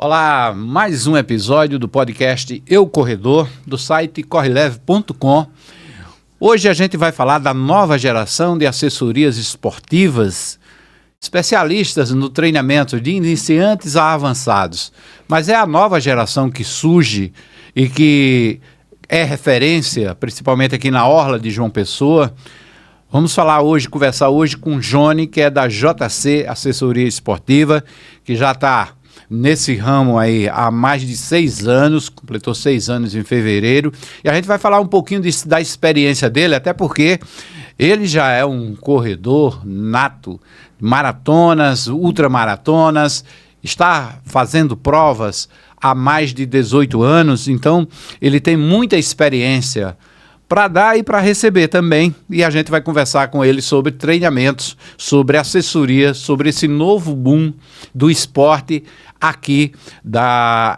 Olá, mais um episódio do podcast Eu Corredor, do site correleve.com. Hoje a gente vai falar da nova geração de assessorias esportivas, especialistas no treinamento de iniciantes a avançados. Mas é a nova geração que surge e que é referência, principalmente aqui na Orla de João Pessoa. Vamos conversar hoje com o Johnny, que é da JC Assessoria Esportiva, que já está nesse ramo aí há mais de 6 anos, completou 6 anos em fevereiro, e a gente vai falar um pouquinho da experiência dele, até porque ele já é um corredor nato, maratonas, ultramaratonas, está fazendo provas há mais de 18 anos, então ele tem muita experiência para dar e para receber também, e a gente vai conversar com ele sobre treinamentos, sobre assessoria, sobre esse novo boom do esporte aqui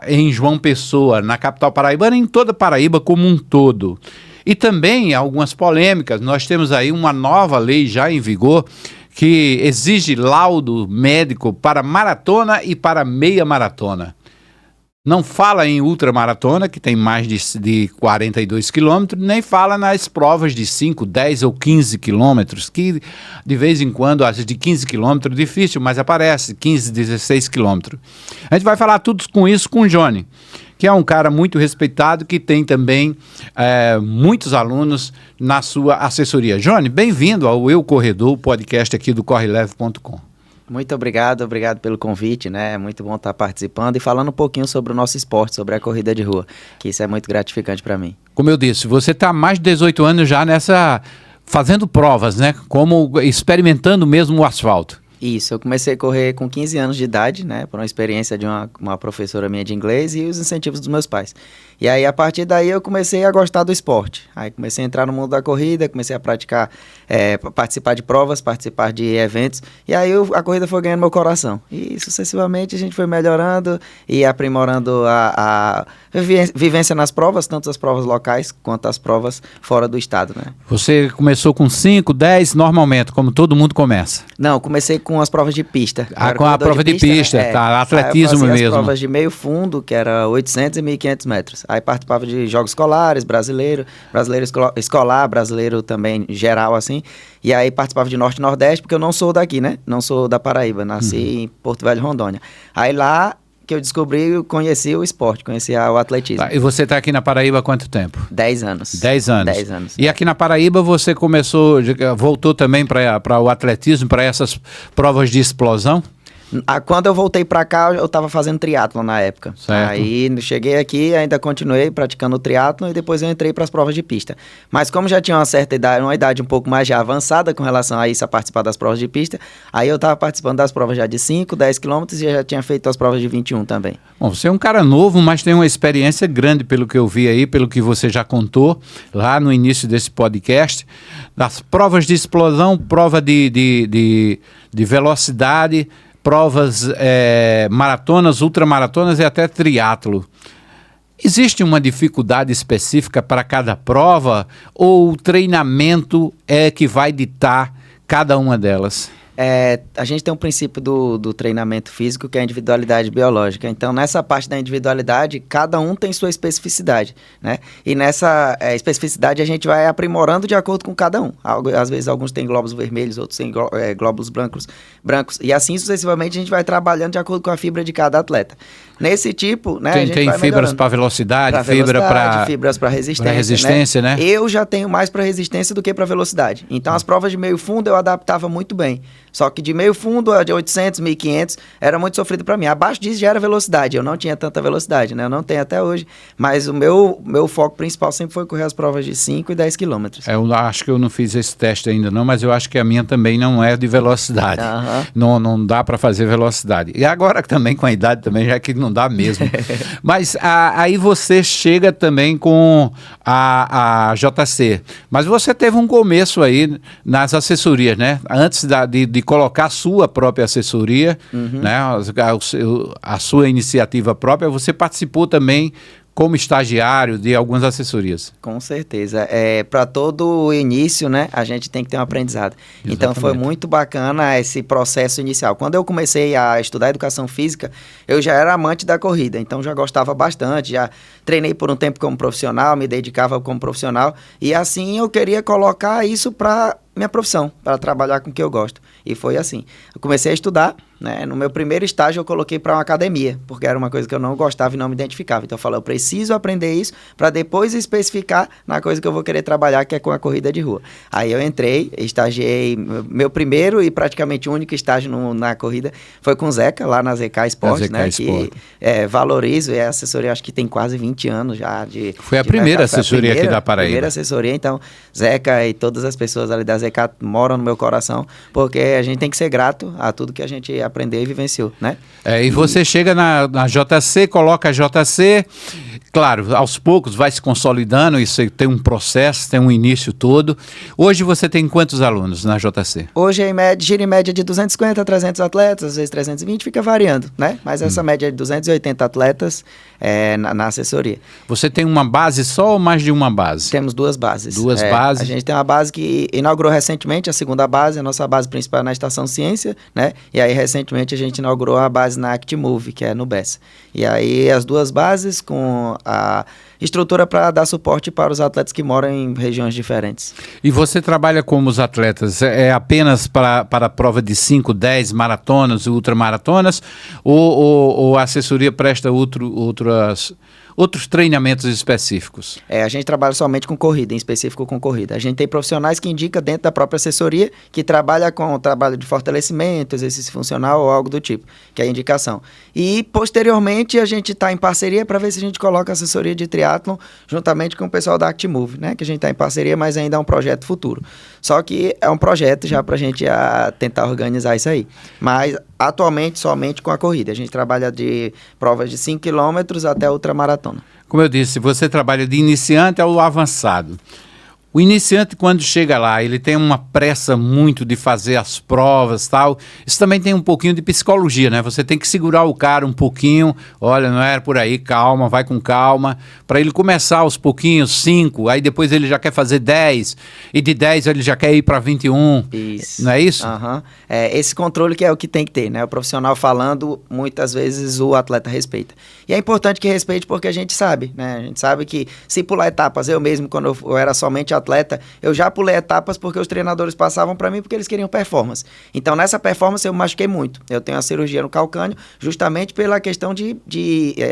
em João Pessoa, na capital paraibana, em toda Paraíba como um todo. E também algumas polêmicas. Nós temos aí uma nova lei já em vigor que exige laudo médico para maratona e para meia maratona. Não fala em ultramaratona, que tem mais de 42 quilômetros, nem fala nas provas de 5, 10 ou 15 quilômetros, que de vez em quando, as de 15 quilômetros, difícil, mas aparece 15, 16 quilômetros. A gente vai falar tudo com isso com o Johnny, que é um cara muito respeitado, que tem também muitos alunos na sua assessoria. Johnny, bem-vindo ao Eu Corredor, podcast aqui do correleve.com. Muito obrigado pelo convite, né? É muito bom estar participando e falando um pouquinho sobre o nosso esporte, sobre a corrida de rua, que isso é muito gratificante para mim. Como eu disse, você está há mais de 18 anos já fazendo provas, né? Como experimentando mesmo o asfalto. Isso, eu comecei a correr com 15 anos de idade, né? Por uma experiência de uma professora minha de inglês e os incentivos dos meus pais. E aí, a partir daí, eu comecei a gostar do esporte. Aí comecei a entrar no mundo da corrida, comecei a praticar, participar de provas, participar de eventos. E aí, a corrida foi ganhando meu coração. E, sucessivamente, a gente foi melhorando e aprimorando a vivência nas provas, tanto as provas locais quanto as provas fora do estado, né? Você começou com 5, 10, normalmente, como todo mundo começa? Não, comecei com as provas de pista. Com a prova de pista, né? Tá, atletismo mesmo. As provas de meio fundo, que era 800 e 1.500 metros. Aí participava de jogos escolares, brasileiro escolar, brasileiro também geral, assim. E aí participava de Norte e Nordeste, porque eu não sou daqui, né? Não sou da Paraíba, nasci em Porto Velho, Rondônia. Aí lá que eu conheci o esporte, conheci o atletismo. E você está aqui na Paraíba há quanto tempo? 10 anos. 10 anos. 10 anos. E aqui na Paraíba você voltou também para o atletismo, para essas provas de explosão? Quando eu voltei para cá, eu estava fazendo triatlon na época. Certo. Aí cheguei aqui, ainda continuei praticando o triatlon e depois eu entrei para as provas de pista. Mas como já tinha uma certa idade, uma idade um pouco mais já avançada com relação a isso, a participar das provas de pista, aí eu estava participando das provas já de 5, 10 quilômetros e já tinha feito as provas de 21 também. Bom, você é um cara novo, mas tem uma experiência grande pelo que eu vi aí, pelo que você já contou lá no início desse podcast, das provas de explosão, prova de velocidade, provas maratonas, ultramaratonas e até triatlo. Existe uma dificuldade específica para cada prova ou o treinamento é que vai ditar cada uma delas? A gente tem um princípio do treinamento físico que é a individualidade biológica. Então, nessa parte da individualidade, cada um tem sua especificidade, né? E nessa especificidade a gente vai aprimorando de acordo com cada um. Às vezes alguns têm glóbulos vermelhos, outros têm glóbulos brancos. E assim sucessivamente a gente vai trabalhando de acordo com a fibra de cada atleta. Nesse tipo, né? Tem fibras para velocidade, fibras para resistência, né? Eu já tenho mais para resistência do que para velocidade. Então, as provas de meio fundo eu adaptava muito bem. Só que de meio fundo, a de 800, 1.500, era muito sofrido para mim. Abaixo disso já era velocidade. Eu não tinha tanta velocidade, né? Eu não tenho até hoje. Mas o meu foco principal sempre foi correr as provas de 5 e 10 quilômetros. Eu acho que eu não fiz esse teste ainda não, mas eu acho que a minha também não é de velocidade. Não dá para fazer velocidade. E agora também com a idade também, já que não dá mesmo. Mas aí você chega também com a JC. Mas você teve um começo aí nas assessorias, né? Antes de colocar a sua própria assessoria, né? A sua iniciativa própria, você participou também como estagiário de algumas assessorias. Com certeza. Para todo o início, né, a gente tem que ter um aprendizado. Exatamente. Então, foi muito bacana esse processo inicial. Quando eu comecei a estudar educação física, eu já era amante da corrida, então já gostava bastante, já treinei por um tempo como profissional, me dedicava como profissional, e assim eu queria colocar isso para minha profissão, para trabalhar com o que eu gosto. E foi assim. Eu comecei a estudar, né? No meu primeiro estágio eu coloquei para uma academia, porque era uma coisa que eu não gostava e não me identificava. Então eu falei, eu preciso aprender isso para depois especificar na coisa que eu vou querer trabalhar, que é com a corrida de rua. Aí eu entrei, estagiei, meu primeiro e praticamente único estágio na corrida foi com o Zeca, lá na ZK Sport, né? Que valorizo, é assessoria, acho que tem quase 20 anos já. Foi a primeira assessoria aqui da Paraíba. Primeira assessoria, então Zeca e todas as pessoas ali da ZK moram no meu coração, porque a gente tem que ser grato a tudo que a gente aprendeu e vivenciou, né? E você chega na JC, coloca a JC, claro, aos poucos vai se consolidando, isso tem um processo, tem um início todo. Hoje você tem quantos alunos na JC? Hoje gira em média de 250 a 300 atletas, às vezes 320, fica variando, né? Mas essa média de 280 atletas na assessoria. Você tem uma base só ou mais de uma base? Temos duas bases. Duas bases. A gente tem uma base que inaugurou recentemente, a segunda base, a nossa base principal é na Estação Ciência, né? E aí recentemente a gente inaugurou a base na Actimove, que é no BES. E aí as duas bases com a estrutura para dar suporte para os atletas que moram em regiões diferentes. E você trabalha como os atletas? É apenas para a prova de 5, 10 maratonas e ultramaratonas? Ou a assessoria presta outros treinamentos específicos? A gente trabalha somente com corrida, em específico com corrida. A gente tem profissionais que indicam dentro da própria assessoria que trabalha com o trabalho de fortalecimento, exercício funcional ou algo do tipo, que é a indicação. E, posteriormente, a gente está em parceria para ver se a gente coloca a assessoria de triatlon juntamente com o pessoal da Actimove, né? Que a gente está em parceria, mas ainda é um projeto futuro. Só que é um projeto já para a gente tentar organizar isso aí. Mas, atualmente, somente com a corrida. A gente trabalha de provas de 5 km até ultramaratona. Como eu disse, você trabalha de iniciante ao avançado. O iniciante, quando chega lá, ele tem uma pressa muito de fazer as provas e tal. Isso também tem um pouquinho de psicologia, né? Você tem que segurar o cara um pouquinho. Olha, não é por aí, calma, vai com calma. Para ele começar aos pouquinhos, 5, aí depois ele já quer fazer 10. E de 10 ele já quer ir para 21. Isso. Não é isso? Uhum. Esse controle que é o que tem que ter, né? O profissional falando, muitas vezes o atleta respeita. E é importante que respeite porque a gente sabe, né? A gente sabe que se pular etapas, eu mesmo, quando eu era somente atleta, eu já pulei etapas porque os treinadores passavam para mim porque eles queriam performance. Então, nessa performance eu machuquei muito. Eu tenho uma cirurgia no calcâneo justamente pela questão de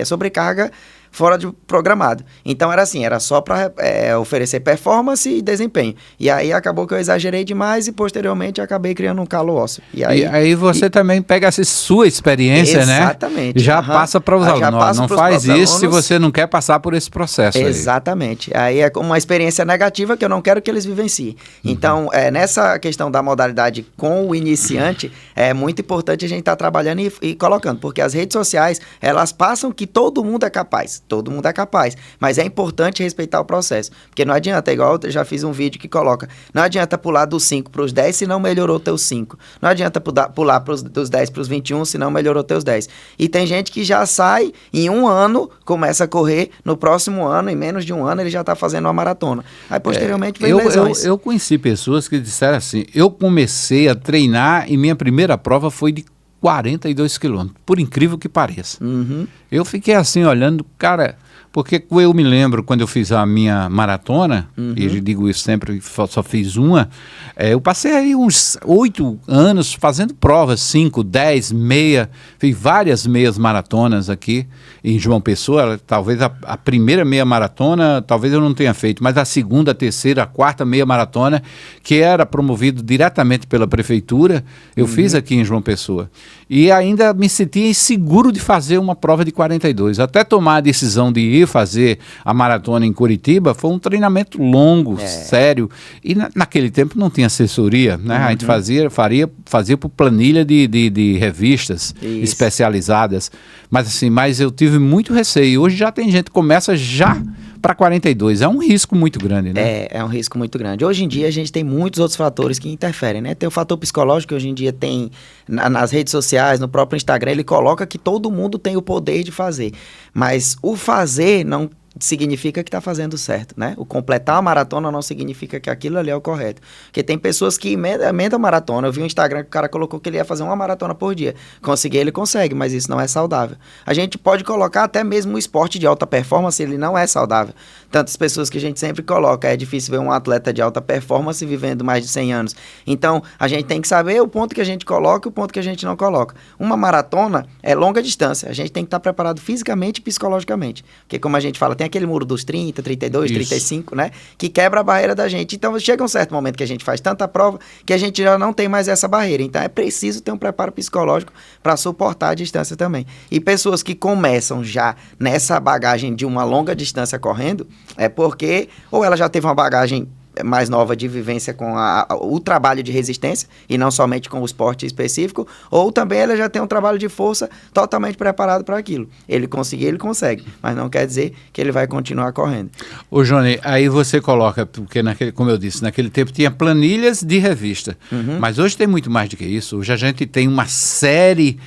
sobrecarga fora de programado. Então era assim, era só para oferecer performance e desempenho. E aí acabou que eu exagerei demais e posteriormente acabei criando um calo ósseo. E aí você também pega essa sua experiência, exatamente, né? Já passa para os alunos. Não faz isso se você não quer passar por esse processo. Exatamente. Aí é uma experiência negativa que eu não quero que eles vivenciem. Então, nessa questão da modalidade com o iniciante, é muito importante a gente estar trabalhando e colocando, porque as redes sociais, elas passam que todo mundo é capaz. Todo mundo é capaz, mas é importante respeitar o processo, porque não adianta, igual eu já fiz um vídeo que coloca, não adianta pular dos 5 para os 10 se não melhorou teus 5, não adianta pular dos 10 para os 21 se não melhorou teus 10, e tem gente que já sai em um ano, começa a correr, no próximo ano, em menos de um ano, ele já está fazendo uma maratona, aí posteriormente vem lesões. Eu conheci pessoas que disseram assim, eu comecei a treinar e minha primeira prova foi de 42 quilômetros, por incrível que pareça. Uhum. Eu fiquei assim olhando, cara, porque eu me lembro quando eu fiz a minha maratona, e eu digo isso sempre, só fiz uma, eu passei aí uns 8 anos fazendo provas, 5, 10, meia, fiz várias meias maratonas aqui em João Pessoa, talvez a primeira meia maratona, talvez eu não tenha feito, mas a segunda, a terceira, a quarta meia maratona, que era promovido diretamente pela prefeitura, eu fiz aqui em João Pessoa. E ainda me sentia inseguro de fazer uma prova de 42. Até tomar a decisão de ir fazer a maratona em Curitiba, foi um treinamento longo, sério. E naquele tempo não tinha assessoria, né? A gente fazia por planilha de revistas especializadas. Mas assim, eu tive muito receio. Hoje já tem gente que começa já para 42. É um risco muito grande, né? É um risco muito grande. Hoje em dia a gente tem muitos outros fatores que interferem, né? Tem o fator psicológico que hoje em dia tem nas redes sociais, no próprio Instagram, ele coloca que todo mundo tem o poder de fazer. Mas o fazer não significa que está fazendo certo, né? O completar uma maratona não significa que aquilo ali é o correto. Porque tem pessoas que emendam a maratona. Eu vi um Instagram que o cara colocou que ele ia fazer uma maratona por dia. Conseguir, ele consegue, mas isso não é saudável. A gente pode colocar até mesmo o esporte de alta performance, ele não é saudável. Tantas pessoas que a gente sempre coloca, é difícil ver um atleta de alta performance vivendo mais de 100 anos. Então, a gente tem que saber o ponto que a gente coloca e o ponto que a gente não coloca. Uma maratona é longa distância. A gente tem que estar preparado fisicamente e psicologicamente. Porque, como a gente fala, tem aquele muro dos 30, 32, isso. 35, né? Que quebra a barreira da gente. Então, chega um certo momento que a gente faz tanta prova que a gente já não tem mais essa barreira. Então, é preciso ter um preparo psicológico para suportar a distância também. E pessoas que começam já nessa bagagem de uma longa distância correndo, é porque ou ela já teve uma bagagem mais nova de vivência com o trabalho de resistência e não somente com o esporte específico, ou também ela já tem um trabalho de força totalmente preparado para aquilo. Ele conseguir, ele consegue, mas não quer dizer que ele vai continuar correndo. Ô Johnny, aí você coloca, porque como eu disse, naquele tempo tinha planilhas de revista, mas hoje tem muito mais do que isso. Hoje a gente tem uma série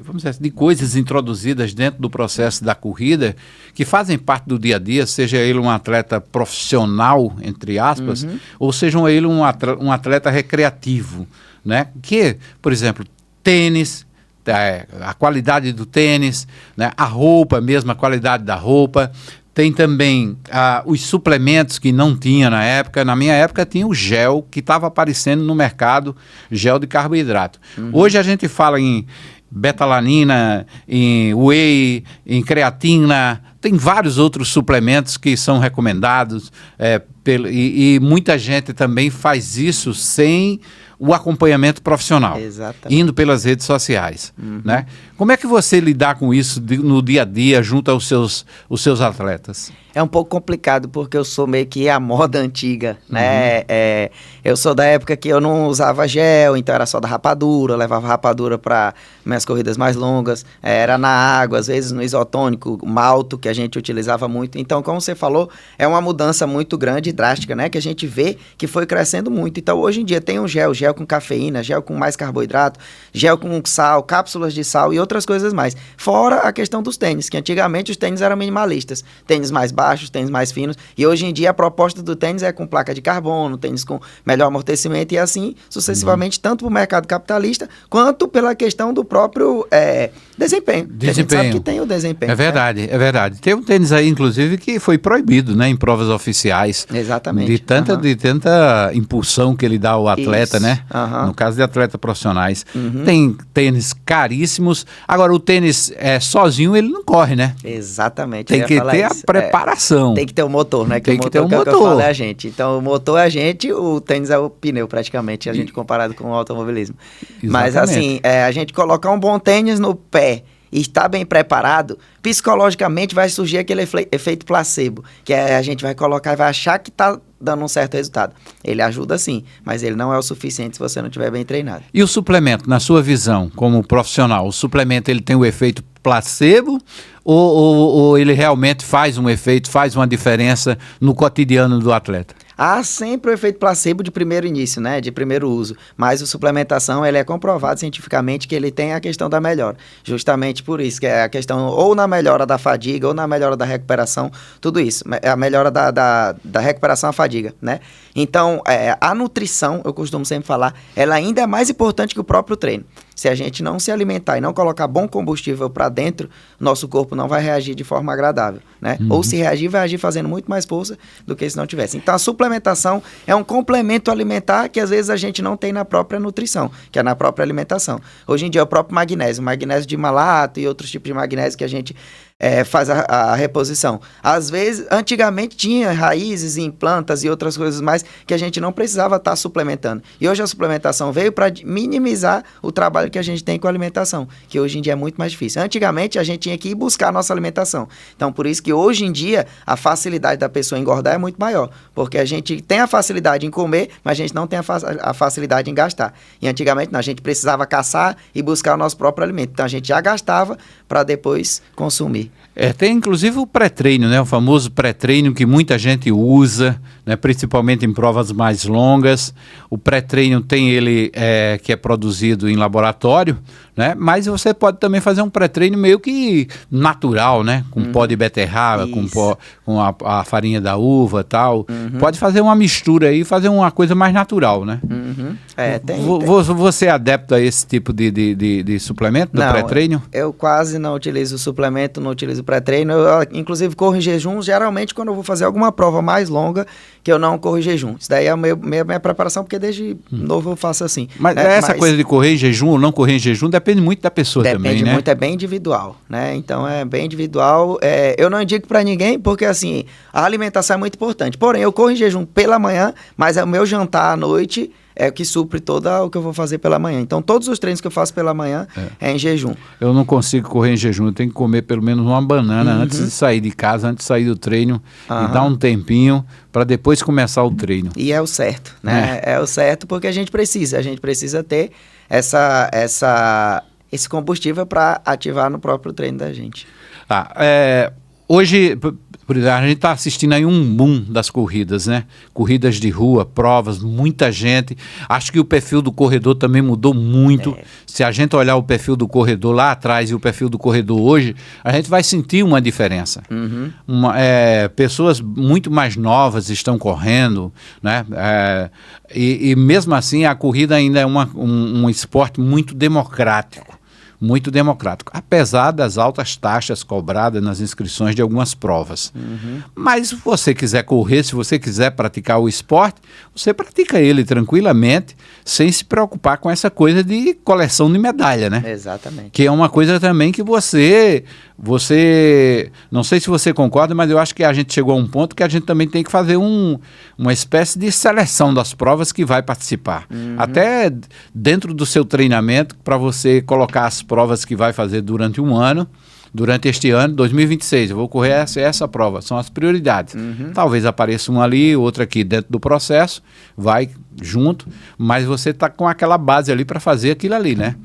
vamos dizer assim, de coisas introduzidas dentro do processo da corrida que fazem parte do dia a dia, seja ele um atleta profissional, entre aspas, ou seja ele um atleta recreativo, né? Que, por exemplo, tênis, a qualidade do tênis, né? A roupa mesmo, a qualidade da roupa. Tem também os suplementos que não tinha na época. Na minha época tinha o gel que estava aparecendo no mercado, gel de carboidrato. Hoje a gente fala em betalanina, em whey, em creatina. Tem vários outros suplementos que são recomendados e muita gente também faz isso sem o acompanhamento profissional, exatamente, indo pelas redes sociais, né? Como é que você lidar com isso no dia a dia junto aos seus atletas? É um pouco complicado porque eu sou meio que a moda antiga, né? Eu sou da época que eu não usava gel, então era só da rapadura, eu levava rapadura para minhas corridas mais longas, era na água, às vezes no isotônico, malto, que a gente utilizava muito. Então, como você falou, é uma mudança muito grande e drástica, né? Que a gente vê que foi crescendo muito. Então, hoje em dia tem um gel com cafeína, gel com mais carboidrato, gel com sal, cápsulas de sal e outras coisas mais. Fora a questão dos tênis, que antigamente os tênis eram minimalistas, tênis mais baixos, tênis mais finos, e hoje em dia a proposta do tênis é com placa de carbono, tênis com melhor amortecimento e assim sucessivamente, tanto para o mercado capitalista quanto pela questão do próprio desempenho. A gente sabe que tem o desempenho. É verdade, é verdade. Tem um tênis aí, inclusive, que foi proibido, né, em provas oficiais. Exatamente. De tanta impulsão que ele dá ao atleta, né? No caso de atletas profissionais. Tem tênis caríssimos. Agora, o tênis sozinho, ele não corre, né? Exatamente. Tem que ter a preparação. Tem que ter o motor, né? Tem que ter o motor. motor. Que eu falo é a gente. Então, o motor é a gente, o tênis é o pneu, praticamente, a gente comparado com o automobilismo. Exatamente. Mas, assim, a gente colocar um bom tênis no pé e estar bem preparado, psicologicamente vai surgir aquele efeito placebo, que a gente vai colocar e vai achar que está dando um certo resultado. Ele ajuda sim, mas ele não é o suficiente se você não estiver bem treinado. E o suplemento, na sua visão, como profissional, o suplemento ele tem o efeito placebo ou ele realmente faz um efeito, faz uma diferença no cotidiano do atleta? Há sempre o efeito placebo de primeiro início, né, de primeiro uso, mas a suplementação ele é comprovado cientificamente que ele tem a questão da melhora, justamente por isso, que é a questão ou na melhora da fadiga ou na melhora da recuperação, tudo isso, é a melhora da recuperação à fadiga, né? Então, a nutrição, eu costumo sempre falar, ela ainda é mais importante que o próprio treino. Se a gente não se alimentar e não colocar bom combustível para dentro, nosso corpo não vai reagir de forma agradável, né? Ou se reagir, vai agir fazendo muito mais força do que se não tivesse. Então, a suplementação é um complemento alimentar que às vezes a gente não tem na própria nutrição, que é na própria alimentação. Hoje em dia, o próprio magnésio de malato e outros tipos de magnésio que a gente faz a reposição. Às vezes, antigamente tinha raízes em plantas e outras coisas mais que a gente não precisava estar suplementando. E hoje a suplementação veio para minimizar o trabalho que a gente tem com a alimentação, que hoje em dia é muito mais difícil. Antigamente, a gente tinha que ir buscar a nossa alimentação. Então, por isso que hoje em dia, a facilidade da pessoa engordar é muito maior, porque a gente tem a facilidade em comer, mas a gente não tem a facilidade em gastar. E antigamente, não, a gente precisava caçar e buscar o nosso próprio alimento. Então, a gente já gastava para depois consumir. Tem inclusive o pré-treino, né? O famoso pré-treino que muita gente usa, né? Principalmente em provas mais longas. O pré-treino tem ele que é produzido em laboratório, né? Mas você pode também fazer um pré-treino meio que natural, né? Com pó de beterraba, com a farinha da uva e tal. Pode fazer uma mistura aí, fazer uma coisa mais natural, né? Você é adepto a esse tipo de suplemento do pré-treino? Eu quase não utilizo suplemento, não utilizo pré-treino. Eu, inclusive, corro em jejum, geralmente quando eu vou fazer alguma prova mais longa, que eu não corro em jejum. Isso daí é a minha preparação, porque desde novo eu faço assim. Mas essa coisa de correr em jejum ou não correr em jejum depende muito da pessoa também, né? Depende muito, é bem individual, né? Então é bem individual. Eu não indico pra ninguém, porque assim, a alimentação é muito importante. Porém, eu corro em jejum pela manhã, mas o meu jantar à noite é o que supre todo o que eu vou fazer pela manhã. Então, todos os treinos que eu faço pela manhã é em jejum. Eu não consigo correr em jejum, eu tenho que comer pelo menos uma banana antes de sair de casa, antes de sair do treino, e dar um tempinho para depois começar o treino. E é o certo, né? É o certo porque a gente precisa ter esse combustível para ativar no próprio treino da gente. Hoje, por exemplo, a gente está assistindo aí um boom das corridas, né? Corridas de rua, provas, muita gente. Acho que o perfil do corredor também mudou muito. Se a gente olhar o perfil do corredor lá atrás e o perfil do corredor hoje, a gente vai sentir uma diferença. Pessoas muito mais novas estão correndo, né? E mesmo assim a corrida ainda é um esporte muito democrático. Muito democrático, apesar das altas taxas cobradas nas inscrições de algumas provas. Mas se você quiser correr, se você quiser praticar o esporte, você pratica ele tranquilamente, sem se preocupar com essa coisa de coleção de medalha, né? Exatamente. Que é uma coisa também que você, não sei se você concorda, mas eu acho que a gente chegou a um ponto que a gente também tem que fazer uma espécie de seleção das provas que vai participar. Até dentro do seu treinamento, para você colocar as provas que vai fazer durante um ano, durante este ano, 2026, eu vou correr essa prova, são as prioridades. Talvez apareça uma ali, outra aqui dentro do processo, vai junto, mas você está com aquela base ali para fazer aquilo ali, né?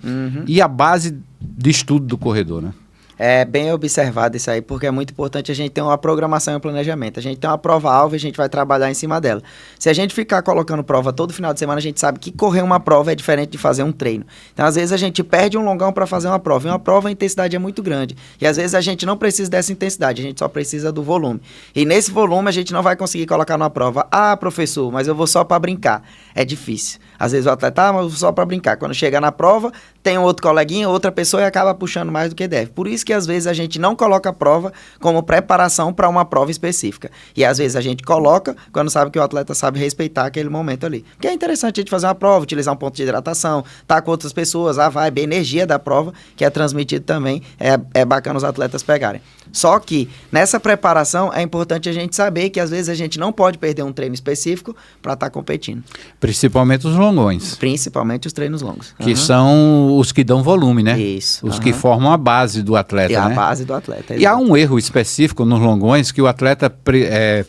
E a base de estudo do corredor, né? É bem observado isso aí, porque é muito importante a gente ter uma programação e um planejamento. A gente tem uma prova-alvo e a gente vai trabalhar em cima dela. Se a gente ficar colocando prova todo final de semana, a gente sabe que correr uma prova é diferente de fazer um treino. Então, às vezes, a gente perde um longão para fazer uma prova. E uma prova, a intensidade é muito grande. E, às vezes, a gente não precisa dessa intensidade, a gente só precisa do volume. E, nesse volume, a gente não vai conseguir colocar numa prova. Ah, professor, mas eu vou só para brincar. É difícil. Às vezes, o atleta, mas eu vou só para brincar. Quando chega na prova, tem um outro coleguinha, outra pessoa e acaba puxando mais do que deve. Por isso que às vezes a gente não coloca a prova como preparação para uma prova específica. E às vezes a gente coloca quando sabe que o atleta sabe respeitar aquele momento ali. Porque é interessante a gente fazer uma prova, utilizar um ponto de hidratação, estar com outras pessoas, a vibe, a energia da prova, que é transmitido também, é bacana os atletas pegarem. Só que nessa preparação é importante a gente saber que às vezes a gente não pode perder um treino específico para estar competindo. Principalmente os longões. Principalmente os treinos longos. Que são os que dão volume, né? Isso. Os que formam a base do atleta, né? A base do atleta. E há um erro específico nos longões que o atleta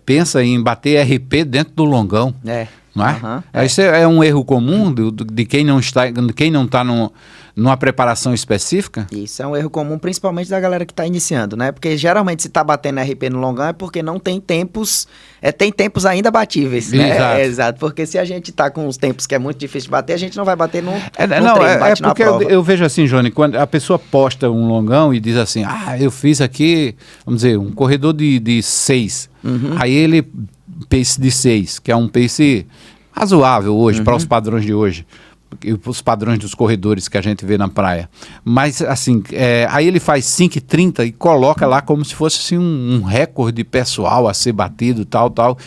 pensa em bater RP dentro do longão. Não é? Isso é um erro comum de quem não está numa preparação específica? Isso é um erro comum, principalmente da galera que está iniciando, né? Porque geralmente se está batendo RP no longão é porque não tem tempos, tem tempos ainda batíveis, né? Exato. Exato, porque se a gente está com os tempos que é muito difícil de bater, a gente não vai bater no treino, bate na prova. Eu vejo assim, Johnny, quando a pessoa posta um longão e diz assim, eu fiz aqui, vamos dizer, um corredor de 6, aí ele pace de 6, que é um pace razoável hoje, para os padrões de hoje, os padrões dos corredores que a gente vê na praia. Mas, assim, aí ele faz 5,30 e coloca lá como se fosse assim, um recorde pessoal a ser batido, tal.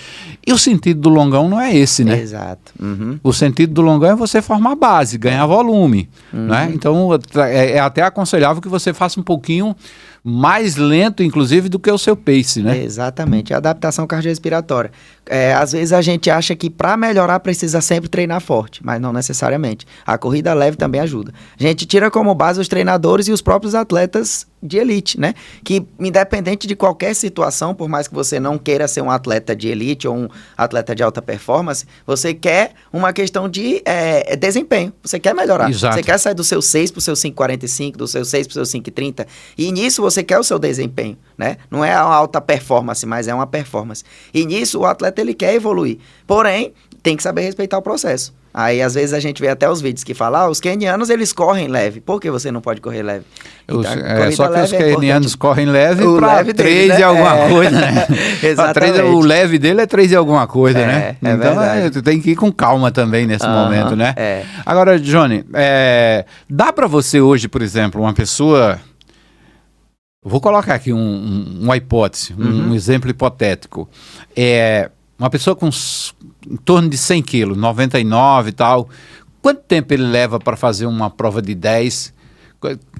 E o sentido do longão não é esse, né? Exato. O sentido do longão é você formar base, ganhar volume, né? Então, é até aconselhável que você faça um pouquinho mais lento, inclusive, do que o seu pace, né? Exatamente, a adaptação cardiorrespiratória. Às vezes a gente acha que para melhorar precisa sempre treinar forte, mas não necessariamente. A corrida leve também ajuda. A gente tira como base os treinadores e os próprios atletas de elite, né? Que independente de qualquer situação, por mais que você não queira ser um atleta de elite ou um atleta de alta performance, você quer uma questão de desempenho, você quer melhorar. Exato. Você quer sair do seu 6 para o seu 5,45, do seu 6 para o seu 5,30, e nisso você quer o seu desempenho, né? Não é uma alta performance, mas é uma performance. E nisso o atleta ele quer evoluir, porém tem que saber respeitar o processo. Aí, às vezes, a gente vê até os vídeos que falam, os quenianos, eles correm leve. Por que você não pode correr leve? Então, só que os quenianos correm leve para 3 deles, e alguma coisa, né? Exatamente. O leve dele é 3 e alguma coisa, né? É então, tu tem que ir com calma também nesse momento, né? Agora, Johnny, dá para você hoje, por exemplo, uma pessoa... Vou colocar aqui uma hipótese, um exemplo hipotético. Uma pessoa com em torno de 100 quilos, 99 e tal, quanto tempo ele leva para fazer uma prova de 10?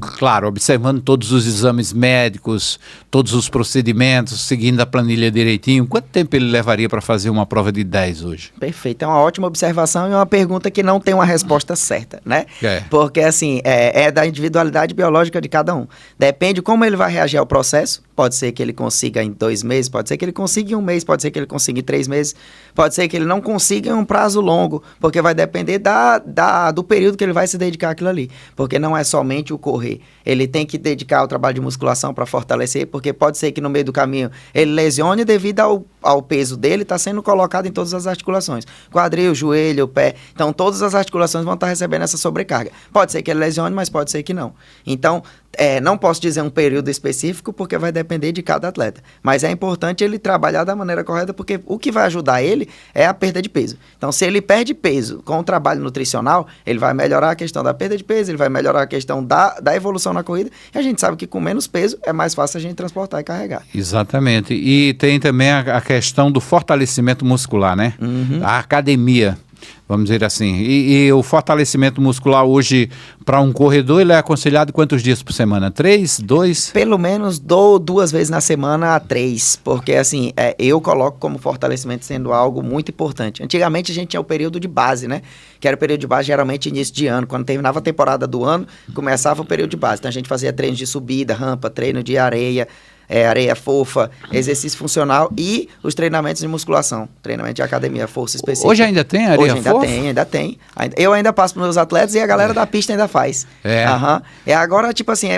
Claro, observando todos os exames médicos, todos os procedimentos, seguindo a planilha direitinho, quanto tempo ele levaria para fazer uma prova de 10 hoje? Perfeito, é uma ótima observação e uma pergunta que não tem uma resposta certa, né? Porque, assim, é da individualidade biológica de cada um. Depende como ele vai reagir ao processo. Pode ser que ele consiga em 2 meses, pode ser que ele consiga em 1 mês, pode ser que ele consiga em 3 meses, pode ser que ele não consiga em um prazo longo, porque vai depender do período que ele vai se dedicar àquilo ali. Porque não é somente o correr, ele tem que dedicar ao trabalho de musculação para fortalecer, porque pode ser que no meio do caminho ele lesione devido ao peso dele, está sendo colocado em todas as articulações, quadril, joelho, pé, então todas as articulações vão estar recebendo essa sobrecarga. Pode ser que ele lesione, mas pode ser que não. Então, não posso dizer um período específico, porque vai depender de cada atleta. Mas é importante ele trabalhar da maneira correta, porque o que vai ajudar ele é a perda de peso. Então, se ele perde peso com o trabalho nutricional, ele vai melhorar a questão da perda de peso, ele vai melhorar a questão da evolução na corrida, e a gente sabe que com menos peso é mais fácil a gente transportar e carregar. Exatamente. E tem também a questão do fortalecimento muscular, né? A academia. Vamos dizer assim. E o fortalecimento muscular hoje, para um corredor, ele é aconselhado quantos dias por semana? 3, 2? Pelo menos 2 vezes na semana a 3, porque assim, eu coloco como fortalecimento sendo algo muito importante. Antigamente a gente tinha o período de base, né? Que era o período de base geralmente início de ano. Quando terminava a temporada do ano, começava o período de base. Então a gente fazia treinos de subida, rampa, treino de areia, areia fofa, exercício funcional e os treinamentos de musculação, treinamento de academia, força específica. Hoje ainda tem areia fofa? Ainda tem. Eu ainda passo para meus atletas e a galera da pista ainda faz. Agora, tipo assim,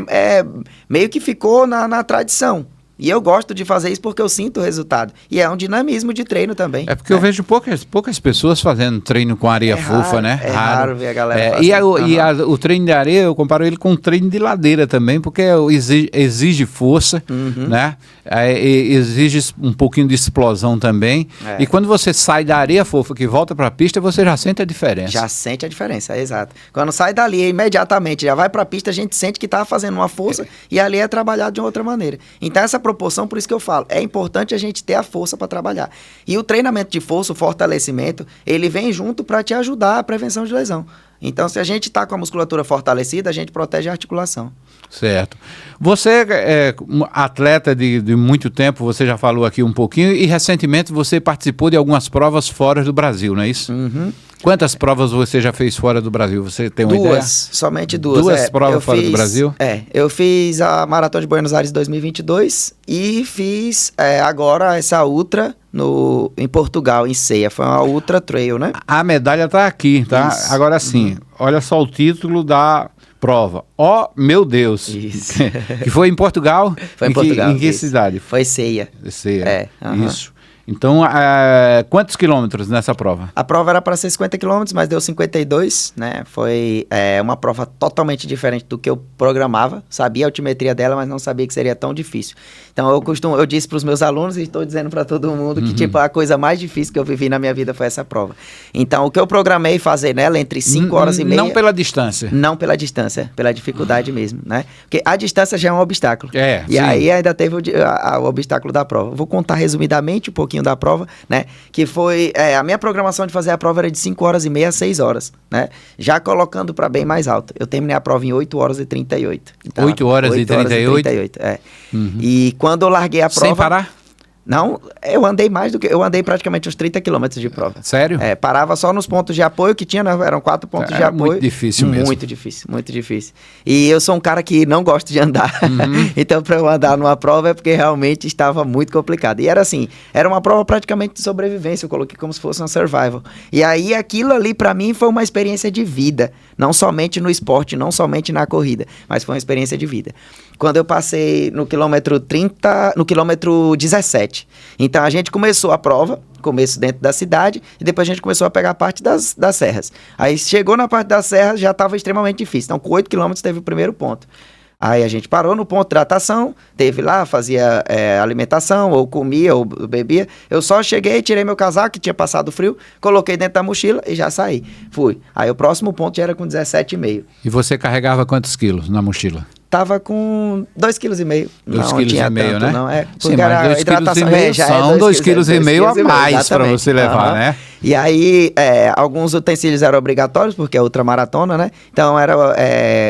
meio que ficou na tradição. E eu gosto de fazer isso porque eu sinto o resultado. E é um dinamismo de treino também. É porque eu vejo poucas pessoas fazendo treino com areia fofa, né? É raro ver a galera fazendo. E o treino de areia, eu comparo ele com o treino de ladeira também, porque exige força, né? Exige um pouquinho de explosão também. E quando você sai da areia fofa que volta para a pista, você já sente a diferença. Já sente a diferença, exato. Quando sai dali, imediatamente, já vai para a pista, a gente sente que está fazendo uma força e ali é trabalhado de outra maneira. Então, essa proporção, por isso que eu falo, é importante a gente ter a força para trabalhar. E o treinamento de força, o fortalecimento, ele vem junto para te ajudar a prevenção de lesão. Então, se a gente está com a musculatura fortalecida, a gente protege a articulação. Certo. Você é atleta de muito tempo, você já falou aqui um pouquinho, e recentemente você participou de algumas provas fora do Brasil, não é isso? Quantas provas você já fez fora do Brasil? Você tem uma ideia? Somente 2. 2 provas fora do Brasil? Eu fiz a Maratona de Buenos Aires 2022 e fiz agora essa ultra em Portugal, em Ceia. Foi uma ultra trail, né? A medalha está aqui, tá? Isso. Agora sim, olha só o título da prova. Oh, meu Deus! Isso. Que foi em Portugal? Foi em Portugal. Em que cidade? Foi Ceia. Ceia. Isso. Então, quantos quilômetros nessa prova? A prova era para ser 50 quilômetros, mas deu 52, né? Foi uma prova totalmente diferente do que eu programava. Sabia a altimetria dela, mas não sabia que seria tão difícil. Então, eu disse para os meus alunos e estou dizendo para todo mundo que, tipo, a coisa mais difícil que eu vivi na minha vida foi essa prova. Então, o que eu programei fazer nela entre 5 horas e meia... Não pela distância. Não pela distância, pela dificuldade mesmo, né? Porque a distância já é um obstáculo. E sim. Aí ainda teve o obstáculo da prova. Vou contar resumidamente um pouquinho da prova, né? Que foi... a minha programação de fazer a prova era de 5 horas e meia a 6 horas, né? Já colocando para bem mais alto. Eu terminei a prova em 8 horas e 38. Então, 8 horas e 38? E quando eu larguei a prova... Sem parar? Não, eu andei mais do que... Eu andei praticamente uns 30 quilômetros de prova. Sério? Parava só nos pontos de apoio que tinha, né? Eram 4 pontos de apoio. Muito difícil mesmo. Muito difícil, muito difícil. E eu sou um cara que não gosta de andar. Então, para eu andar numa prova é porque realmente estava muito complicado. E era assim, era uma prova praticamente de sobrevivência. Eu coloquei como se fosse um survival. E aí, aquilo ali para mim foi uma experiência de vida. Não somente no esporte, não somente na corrida, mas foi uma experiência de vida. Quando eu passei no quilômetro 17. Então a gente começou a prova, começo dentro da cidade, e depois a gente começou a pegar a parte das serras. Aí chegou na parte das serras, já estava extremamente difícil. Então com 8 quilômetros teve o primeiro ponto. Aí a gente parou no ponto de hidratação, teve lá, fazia alimentação, ou comia, ou bebia. Eu só cheguei, tirei meu casaco, que tinha passado frio, coloquei dentro da mochila e já saí. Fui. Aí o próximo ponto já era com 17,5. E você carregava quantos quilos na mochila? Tava com 2,5 kg. Não tinha tanto, né? Não. Sim, mas 2,5 kg são 2,5 kg a mais para você levar, né? E aí, alguns utensílios eram obrigatórios, porque é ultramaratona, né? Então, eram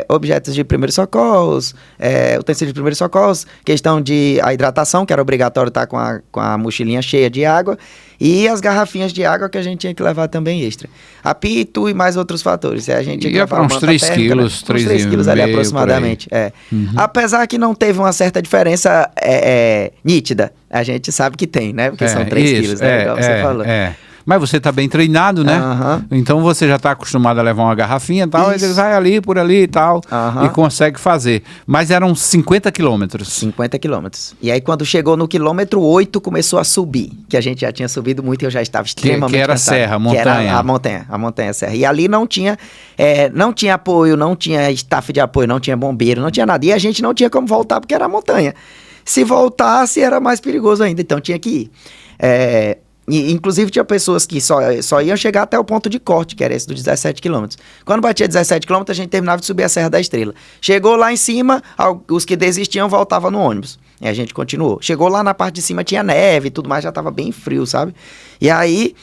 objetos de primeiros socorros, utensílios de primeiros socorros, questão de a hidratação, que era obrigatório estar com a mochilinha cheia de água, e as garrafinhas de água que a gente tinha que levar também extra. Apito e mais outros fatores. A gente ia para uns 3 quilos, 3 quilos ali aproximadamente. Apesar que não teve uma certa diferença nítida. A gente sabe que tem, né? Porque são 3 quilos, né? Igual você falou. Mas você está bem treinado, né? Então você já está acostumado a levar uma garrafinha e tal, ele vai ali, por ali e tal, e consegue fazer. Mas eram 50 quilômetros. 50 quilômetros. E aí quando chegou no quilômetro 8, começou a subir, que a gente já tinha subido muito e eu já estava extremamente que era cansado. serra, montanha. Que era a montanha serra. E ali não tinha apoio, não tinha staff de apoio, não tinha bombeiro, não tinha nada. E a gente não tinha como voltar porque era montanha. Se voltasse era mais perigoso ainda, então tinha que ir. E, inclusive tinha pessoas que só iam chegar até o ponto de corte, que era esse do 17 km. Quando batia 17 km, a gente terminava de subir a Serra da Estrela. Chegou lá em cima, os que desistiam voltavam no ônibus. E a gente continuou. Chegou lá na parte de cima, tinha neve e tudo mais, já estava bem frio, sabe? E aí,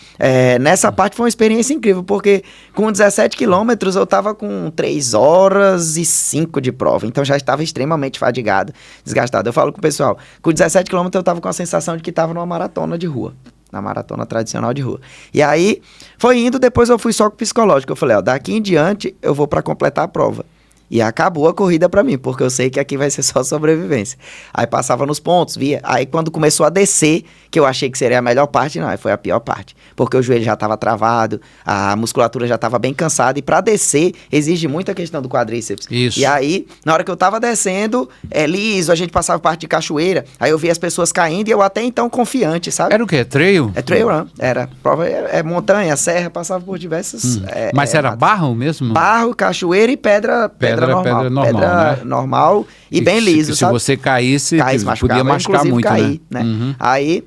nessa parte foi uma experiência incrível, porque com 17 quilômetros eu estava com 3 horas e 5 de prova. Então já estava extremamente fadigado, desgastado. Eu falo com o pessoal, com 17 quilômetros eu estava com a sensação de que estava numa maratona de rua. Na maratona tradicional de rua. E aí, foi indo, depois eu fui só com o psicológico. Eu falei, daqui em diante eu vou para completar a prova. E acabou a corrida para mim, porque eu sei que aqui vai ser só sobrevivência. Aí passava nos pontos, via. Aí quando começou a descer, que eu achei que seria a melhor parte, não, aí foi a pior parte. Porque o joelho já estava travado, a musculatura já estava bem cansada. E para descer, exige muita questão do quadríceps. Isso. E aí, na hora que eu tava descendo, liso, a gente passava parte de cachoeira. Aí eu via as pessoas caindo e eu até então confiante, sabe? Era o quê? Trail? É trail run. Era. Prova montanha, serra, passava por diversas... Mas era barro mesmo? Barro, cachoeira e pedra normal. Pedra né? normal e bem liso, sabe? Se você caísse podia machucar muito, cair, né? Aí,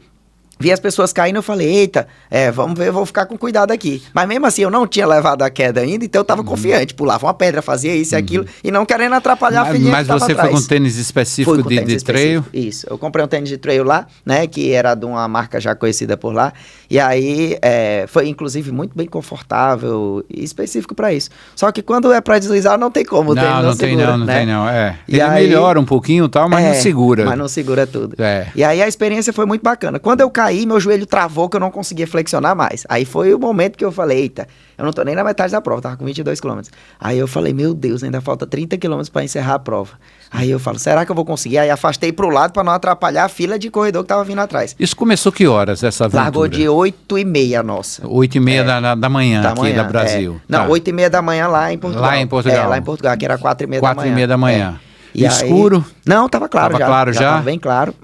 vi as pessoas caindo, eu falei, eita, vamos ver, eu vou ficar com cuidado aqui. Mas mesmo assim, eu não tinha levado a queda ainda, então eu tava confiante. Pulava uma pedra, fazia isso e aquilo, e não querendo atrapalhar a filhinha que tava atrás. Mas você foi com tênis específico de trail? Isso, eu comprei um tênis de trail lá, né, que era de uma marca já conhecida por lá, e aí foi inclusive muito bem confortável e específico para isso. Só que quando é para deslizar, não tem como, o tênis não segura, não né? tem não, E ele aí, melhora um pouquinho e tal, mas não segura. Mas não segura tudo. E aí a experiência foi muito bacana. Quando eu caí, meu joelho travou que eu não conseguia flexionar mais. Aí foi o momento que eu falei, eita, eu não tô nem na metade da prova, tava com 22 quilômetros. Aí eu falei, meu Deus, ainda falta 30 quilômetros para encerrar a prova. Aí eu falo, será que eu vou conseguir? Aí afastei pro lado para não atrapalhar a fila de corredor que tava vindo atrás. Isso começou que horas, essa aventura? Largou de 8h30 nossa. 8h30 da manhã aqui da Brasil. Não, 8h30 da manhã lá em Portugal. Lá em Portugal. Lá em Portugal, que era 4h30 da manhã. 4h30 da manhã. E escuro? Aí... Não, tava claro já. Tava claro já? Tava bem claro.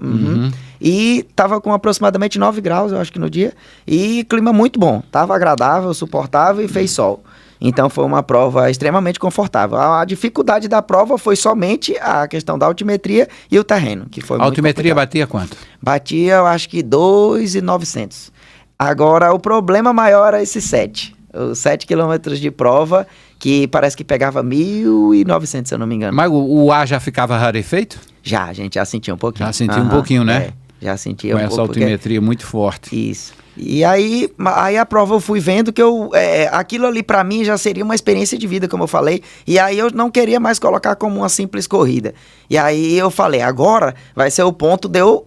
E tava com aproximadamente 9 graus, eu acho que no dia. E clima muito bom. Tava agradável, suportável e fez sol. Então foi uma prova extremamente confortável. A dificuldade da prova foi somente a questão da altimetria e o terreno, que foi muito altimetria batia quanto? Batia, eu acho que 2.900. Agora, o problema maior era esse 7. Os 7 quilômetros de prova, que parece que pegava 1.900, se eu não me engano. Mas o ar já ficava rarefeito? Já, a gente já sentia um pouquinho. Já sentia um pouquinho, né? Já sentia um pouco. Com essa altimetria muito forte. Isso. E aí a prova eu fui vendo que aquilo ali pra mim já seria uma experiência de vida, como eu falei. E aí eu não queria mais colocar como uma simples corrida. E aí eu falei, agora vai ser o ponto de eu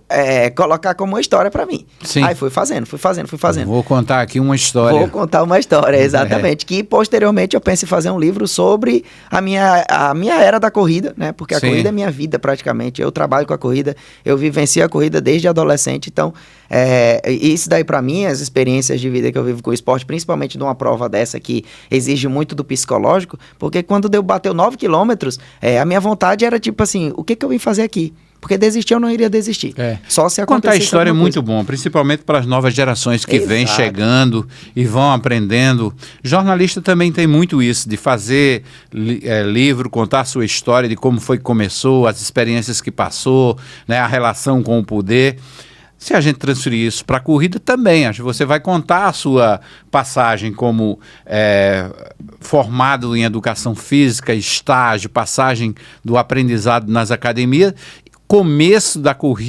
colocar como uma história pra mim. Sim. Aí fui fazendo. Vou contar aqui uma história. Vou contar uma história, exatamente. Que posteriormente eu penso em fazer um livro sobre a minha era da corrida, né? Porque a Sim. corrida é minha vida praticamente. Eu trabalho com a corrida, eu vivencio a corrida desde adolescente. Então, isso daí pra mim, as experiências de vida que eu vivo com o esporte, principalmente de uma prova dessa que exige muito do psicológico, porque quando eu bateu 9 quilômetros, a minha vontade era tipo assim, o que eu vim fazer aqui? Porque desistir eu não iria desistir. Só se acontecesse contar a história é alguma muito coisa. bom, principalmente para as novas gerações que vêm Exato. chegando e vão aprendendo. Jornalista também tem muito isso, de fazer livro, contar a sua história de como foi que começou, as experiências que passou, né, a relação com o poder. Se a gente transferir isso para a corrida também, acho que você vai contar a sua passagem como formado em educação física, estágio, passagem do aprendizado nas academias, começo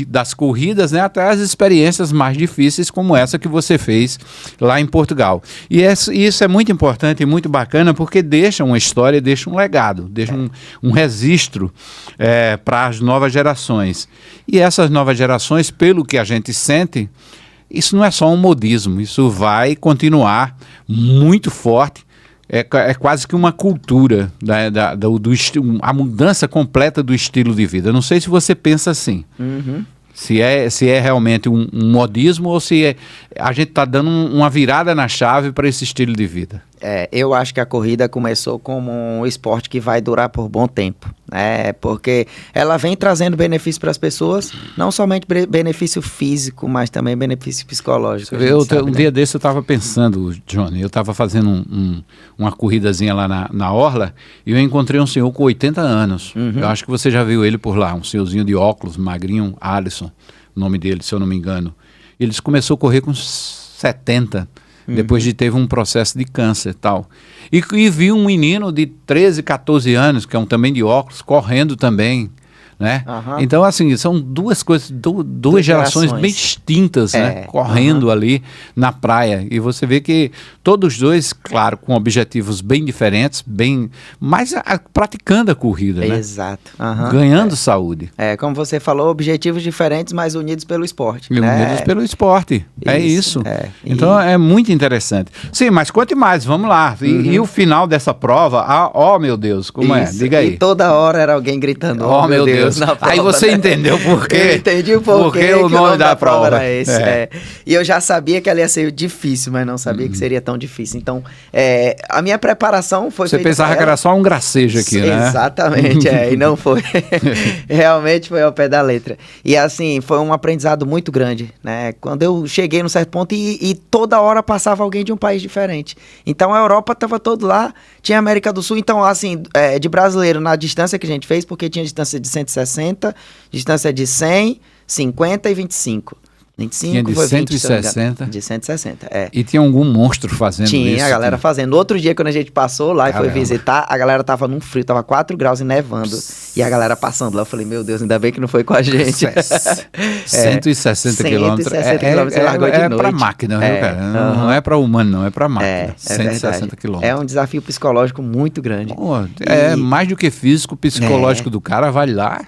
das corridas, né, até as experiências mais difíceis como essa que você fez lá em Portugal. E isso é muito importante e muito bacana porque deixa uma história, deixa um legado, deixa um registro para as novas gerações. E essas novas gerações, pelo que a gente sente, isso não é só um modismo, isso vai continuar muito forte. É quase que uma cultura a mudança completa do estilo de vida. Eu não sei se você pensa assim. Uhum. Se é realmente um modismo ou se a gente está dando uma virada na chave para esse estilo de vida. Eu acho que a corrida começou como um esporte que vai durar por bom tempo, né? Porque ela vem trazendo benefício para as pessoas, não somente benefício físico, mas também benefício psicológico. Um dia desse eu estava pensando, Johnny, eu estava fazendo uma corridazinha lá na Orla e eu encontrei um senhor com 80 anos. Uhum. Eu acho que você já viu ele por lá, um senhorzinho de óculos, magrinho, Alisson, o nome dele, se eu não me engano. Ele começou a correr com 70 depois de teve um processo de câncer e tal. E vi um menino de 13, 14 anos, que é também de óculos, correndo também, né? Uhum. Então, assim, são duas coisas, duas gerações bem distintas, né? Correndo ali na praia. E você vê que todos dois, claro, com objetivos bem diferentes, mas praticando a corrida, né? Exato. Uhum. Ganhando saúde. Como você falou, objetivos diferentes, mas unidos pelo esporte. Unidos pelo esporte. É isso. Então é muito interessante. Sim, mas conte mais, vamos lá. E o final dessa prova, meu Deus, como é? Diga aí. E toda hora era alguém gritando, oh meu Deus. Aí você entendeu por quê? Eu entendi o porquê o nome da prova era esse. E eu já sabia que ela ia ser difícil, mas não sabia que seria tão difícil. Então, a minha preparação foi feita... Você pensava que era só um gracejo aqui, né? Exatamente, e não foi. Realmente foi ao pé da letra. E assim, foi um aprendizado muito grande, né? Quando eu cheguei num certo ponto e toda hora passava alguém de um país diferente. Então, a Europa estava todo lá, tinha a América do Sul. Então, assim, de brasileiro na distância que a gente fez, porque tinha distância de 160, distância de 100, 50 e 25. 25 tinha de foi 160. De 160, E tinha algum monstro fazendo isso? Tinha a galera fazendo. No outro dia, quando a gente passou lá e foi visitar, a galera tava num frio, tava 4 graus e nevando. E a galera passando lá, eu falei, meu Deus, ainda bem que não foi com a gente. 160 quilômetros. 160 quilômetros, largou de noite. É pra máquina, viu, cara? Não é pra humano, não, é pra máquina. 160 quilômetros. É um desafio psicológico muito grande. Mais do que físico, psicológico do cara, vai lá.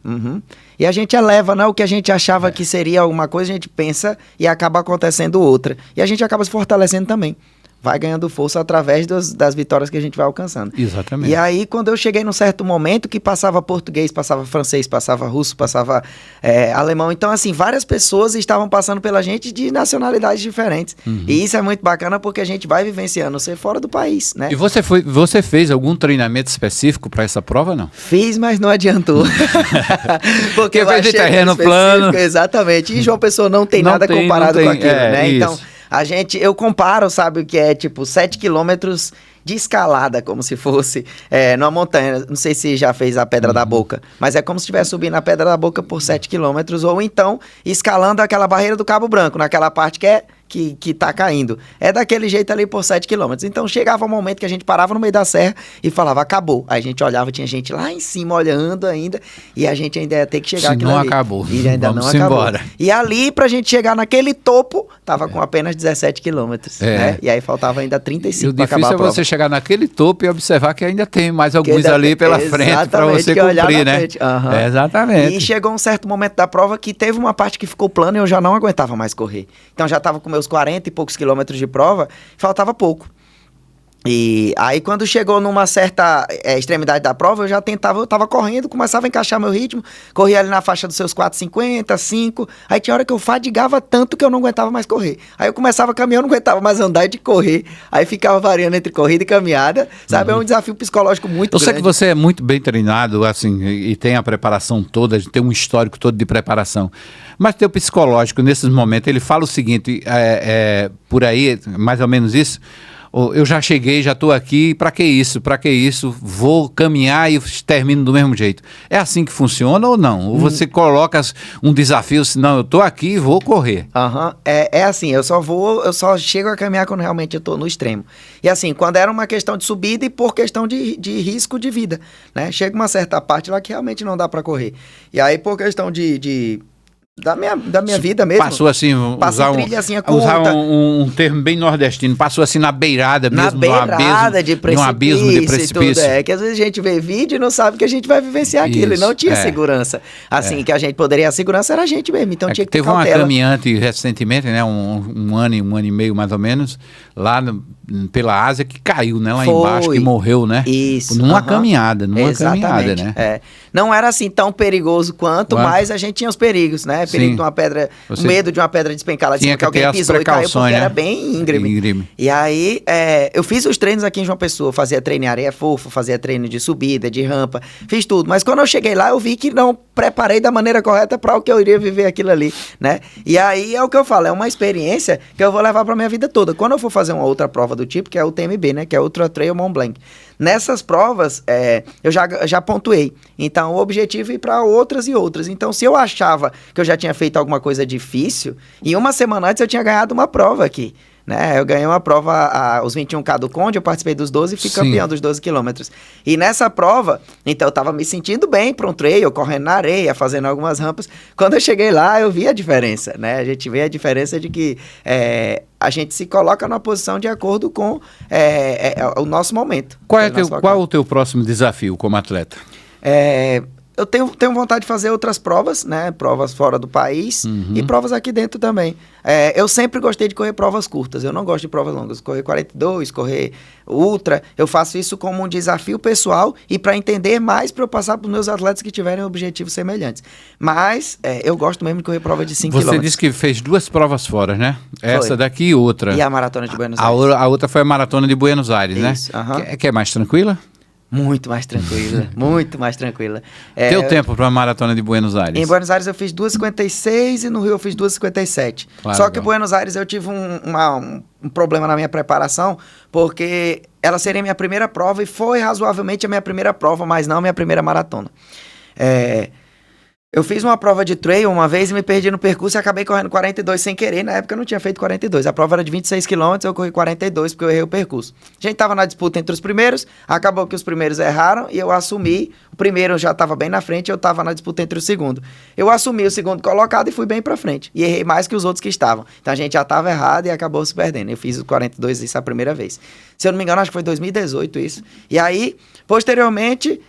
Uhum. E a gente eleva, né? O que a gente achava que seria alguma coisa, a gente pensa e acaba acontecendo outra. E a gente acaba se fortalecendo também. Vai ganhando força através das vitórias que a gente vai alcançando. Exatamente. E aí, quando eu cheguei num certo momento que passava português, passava francês, passava russo, passava alemão. Então, assim, várias pessoas estavam passando pela gente de nacionalidades diferentes. Uhum. E isso é muito bacana porque a gente vai vivenciando ser fora do país, né? E você fez algum treinamento específico para essa prova, não? Fiz, mas não adiantou. Porque eu achei de terreno plano. Exatamente. E João Pessoa não tem nada comparado com aquilo, né? Isso. Então, eu comparo, sabe, o que é tipo 7 quilômetros de escalada, como se fosse numa montanha. Não sei se já fez a Pedra da Boca, mas é como se estivesse subindo a Pedra da Boca por 7 quilômetros, ou então escalando aquela barreira do Cabo Branco, naquela parte que que tá caindo. É daquele jeito ali por 7 quilômetros. Então chegava um momento que a gente parava no meio da serra e falava, acabou. Aí a gente olhava, tinha gente lá em cima olhando ainda, e a gente ainda ia ter que chegar Se aquilo não ali. acabou. E ainda Vamos não acabou. embora. E ali, pra gente chegar naquele topo, tava com apenas 17 quilômetros, né? E aí faltava ainda 35 para acabar a prova. O difícil é você chegar naquele topo e observar que ainda tem mais alguns ali pela frente para você cumprir, né? Uhum. Exatamente. E chegou um certo momento da prova que teve uma parte que ficou plana e eu já não aguentava mais correr. Então já estava com meus 40 e poucos quilômetros de prova, faltava pouco. E aí quando chegou numa certa extremidade da prova, eu tava correndo, começava a encaixar meu ritmo, corria ali na faixa dos seus 4,50, 5, aí tinha hora que eu fadigava tanto que eu não aguentava mais correr. Aí eu começava a caminhar, eu não aguentava mais andar e de correr, aí ficava variando entre corrida e caminhada, sabe? É um desafio psicológico muito grande. Eu sei que você é muito bem treinado, assim, e tem a preparação toda, tem um histórico todo de preparação, mas teu psicológico, nesses momentos, ele fala o seguinte, por aí, mais ou menos isso, eu já cheguei, já estou aqui, para que isso? Para que isso? Vou caminhar e termino do mesmo jeito. É assim que funciona ou não? Ou você coloca um desafio, assim, não, eu estou aqui e vou correr. É assim, eu só chego a caminhar quando realmente eu estou no extremo. E assim, quando era uma questão de subida e por questão de risco de vida, né? Chega uma certa parte lá que realmente não dá para correr. E aí, por questão da minha vida mesmo. Passou assim, usar um termo bem nordestino, passou assim na beirada mesmo, de um abismo de precipício. Que às vezes a gente vê vídeo e não sabe que a gente vai vivenciar aquilo, e não tinha segurança. Assim, que a gente poderia, a segurança era a gente mesmo, então tinha que ter teve cautela. Uma caminhante recentemente, né, um ano e meio mais ou menos, lá pela Ásia, que caiu, né, lá embaixo, que morreu, né? Isso. Numa caminhada, caminhada, né? Não era assim tão perigoso quanto, mas a gente tinha os perigos, né? Perigo de uma pedra, medo de uma pedra despencar lá de cima, que alguém pisou e caiu, porque era bem íngreme. E aí, eu fiz os treinos aqui em João Pessoa, fazia treino em areia fofa, fazia treino de subida, de rampa, fiz tudo. Mas quando eu cheguei lá, eu vi que não preparei da maneira correta para o que eu iria viver aquilo ali, né? E aí é o que eu falo, é uma experiência que eu vou levar para minha vida toda. Quando eu for fazer uma outra prova do tipo, que é o TMB, né? Que é Ultra Trail Mont Blanc. Nessas provas, eu já pontuei. Então, o objetivo é ir para outras e outras. Então, se eu achava que eu já tinha feito alguma coisa difícil, e uma semana antes eu tinha ganhado uma prova aqui, né? Eu ganhei uma prova, os 21K do Conde, eu participei dos 12 e fui campeão dos 12 quilômetros. E nessa prova, então eu tava me sentindo bem para um trail, correndo na areia, fazendo algumas rampas. Quando eu cheguei lá, eu vi a diferença, né? A gente vê a diferença de que a gente se coloca numa posição de acordo com o nosso momento. Qual é o teu próximo desafio como atleta? Eu tenho vontade de fazer outras provas, né? Provas fora do país e provas aqui dentro também. Eu sempre gostei de correr provas curtas, eu não gosto de provas longas. Correr 42, correr ultra, eu faço isso como um desafio pessoal e para entender mais, para eu passar para os meus atletas que tiverem objetivos semelhantes. Mas eu gosto mesmo de correr prova de 5 km. Você disse que fez 2 provas fora, né? Essa daqui e outra. E a Maratona de Buenos Aires. A outra foi a Maratona de Buenos Aires, isso, né? Que é mais tranquila? Muito mais tranquila, muito mais tranquila. Teu tempo para a Maratona de Buenos Aires? Em Buenos Aires eu fiz 2,56 e no Rio eu fiz 2,57. Claro, só que em Buenos Aires eu tive um problema na minha preparação, porque ela seria minha primeira prova e foi razoavelmente a minha primeira prova, mas não a minha primeira maratona. Eu fiz uma prova de trail uma vez e me perdi no percurso e acabei correndo 42 sem querer. Na época eu não tinha feito 42. A prova era de 26 km, eu corri 42 porque eu errei o percurso. A gente estava na disputa entre os primeiros, acabou que os primeiros erraram e eu assumi. O primeiro já estava bem na frente, eu estava na disputa entre o segundo. Eu assumi o segundo colocado e fui bem para frente. E errei mais que os outros que estavam. Então a gente já estava errado e acabou se perdendo. Eu fiz os 42 isso a primeira vez. Se eu não me engano, acho que foi 2018 isso. E aí, posteriormente,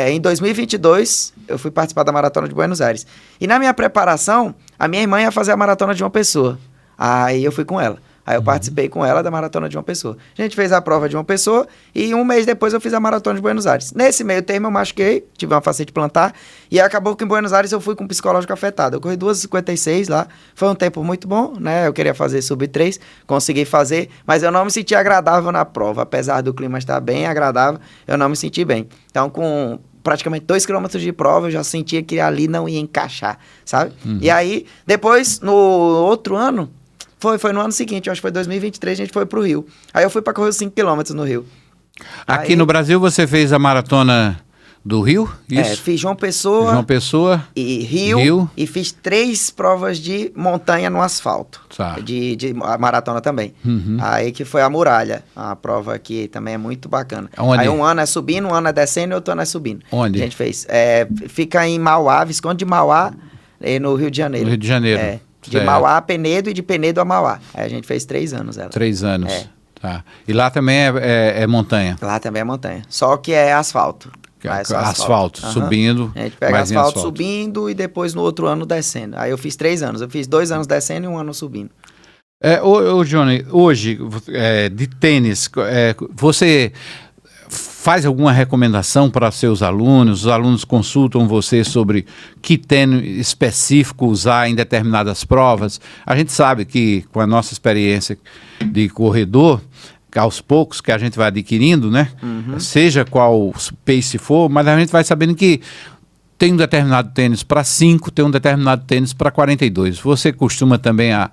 em 2022, eu fui participar da Maratona de Buenos Aires. E na minha preparação, a minha irmã ia fazer a Maratona de João Pessoa. Aí eu fui com ela. Aí eu participei com ela da Maratona de João Pessoa. A gente fez a prova de João Pessoa e um mês depois eu fiz a Maratona de Buenos Aires. Nesse meio termo eu machuquei, tive uma facete plantar e acabou que em Buenos Aires eu fui com o psicológico afetado. Eu corri 2,56 lá, foi um tempo muito bom, né? Eu queria fazer sub 3, consegui fazer, mas eu não me senti agradável na prova. Apesar do clima estar bem agradável, eu não me senti bem. Então, com praticamente 2 km de prova, eu já sentia que ali não ia encaixar, sabe? E aí, depois, no outro ano, foi no ano seguinte, eu acho que foi 2023, a gente foi pro Rio. Aí eu fui para correr os 5 km no Rio. Aqui no Brasil você fez a maratona do Rio, isso? Fiz João Pessoa e Rio, e fiz 3 provas de montanha no asfalto, Tá. de maratona também. Aí que foi a Muralha, uma prova que também é muito bacana. Onde? Aí um ano é subindo, um ano é descendo e outro ano é subindo. Onde? A gente fez. Fica em Mauá, Visconde de Mauá, no Rio de Janeiro. No Rio de Janeiro. De Certo. Mauá a Penedo e de Penedo a Mauá. Aí a gente fez 3 anos ela. 3 anos. É. Tá. E lá também é montanha. Lá também é montanha. Só que é asfalto. Lá é só Asfalto, subindo. A gente pega mais em asfalto subindo e depois no outro ano descendo. Aí eu fiz 3 anos. Eu fiz 2 anos descendo e 1 ano subindo. Ô, Johnny, hoje, de tênis, você faz alguma recomendação para seus alunos? Os alunos consultam você sobre que tênis específico usar em determinadas provas? A gente sabe que, com a nossa experiência de corredor, aos poucos que a gente vai adquirindo, né? Seja qual pace for, mas a gente vai sabendo que tem um determinado tênis para 5, tem um determinado tênis para 42. Você costuma também a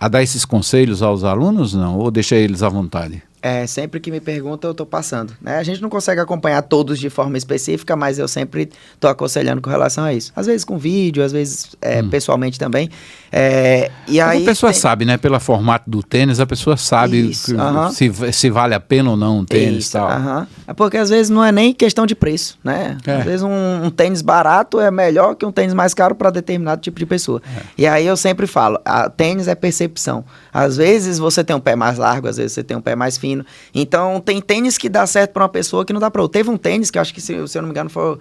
dar esses conselhos aos alunos, não? Ou deixa eles à vontade? Sempre que me perguntam, eu estou passando. Né? A gente não consegue acompanhar todos de forma específica, mas eu sempre estou aconselhando com relação a isso. Às vezes com vídeo, às vezes pessoalmente também. E aí a pessoa sabe, né? Pelo formato do tênis, a pessoa sabe se vale a pena ou não um tênis e tal. É porque às vezes não é nem questão de preço, né? Às vezes um tênis barato é melhor que um tênis mais caro para determinado tipo de pessoa. E aí eu sempre falo, tênis é percepção. Às vezes você tem um pé mais largo, às vezes você tem um pé mais fino. Então, tem tênis que dá certo para uma pessoa que não dá para outra. Teve um tênis que eu acho que, se eu não me engano, foi o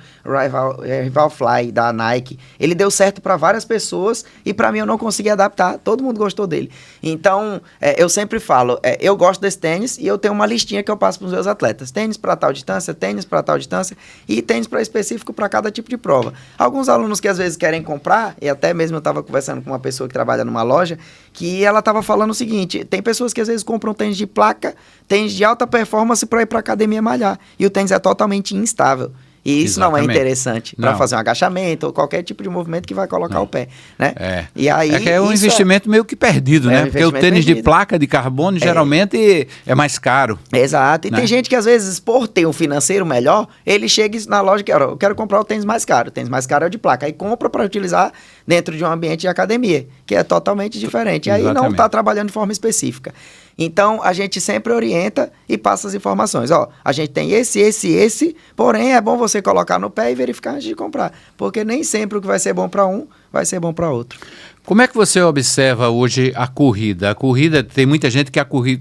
Rival Fly da Nike. Ele deu certo para várias pessoas e para mim eu não consegui adaptar. Todo mundo gostou dele. Então, eu sempre falo, eu gosto desse tênis e eu tenho uma listinha que eu passo para os meus atletas. Tênis para tal distância, tênis para tal distância e tênis para específico para cada tipo de prova. Alguns alunos que às vezes querem comprar, e até mesmo eu estava conversando com uma pessoa que trabalha numa loja, que ela estava falando o seguinte, tem pessoas que às vezes compram tênis de placa, tênis de alta performance para ir para academia malhar. E o tênis é totalmente instável. E isso não é interessante para fazer um agachamento ou qualquer tipo de movimento que vai colocar o pé, né? E aí, é um investimento meio que perdido, né? Porque o tênis de placa de carbono geralmente é mais caro. Exato. E tem gente que às vezes, por ter um financeiro melhor, ele chega na loja e quer, eu quero comprar o tênis mais caro. O tênis mais caro é o de placa. Aí compra para utilizar dentro de um ambiente de academia, que é totalmente diferente. E aí não está trabalhando de forma específica. Então, a gente sempre orienta e passa as informações. A gente tem esse, porém é bom você colocar no pé e verificar antes de comprar, porque nem sempre o que vai ser bom para um vai ser bom para outro. Como é que você observa hoje a corrida? A corrida, tem muita gente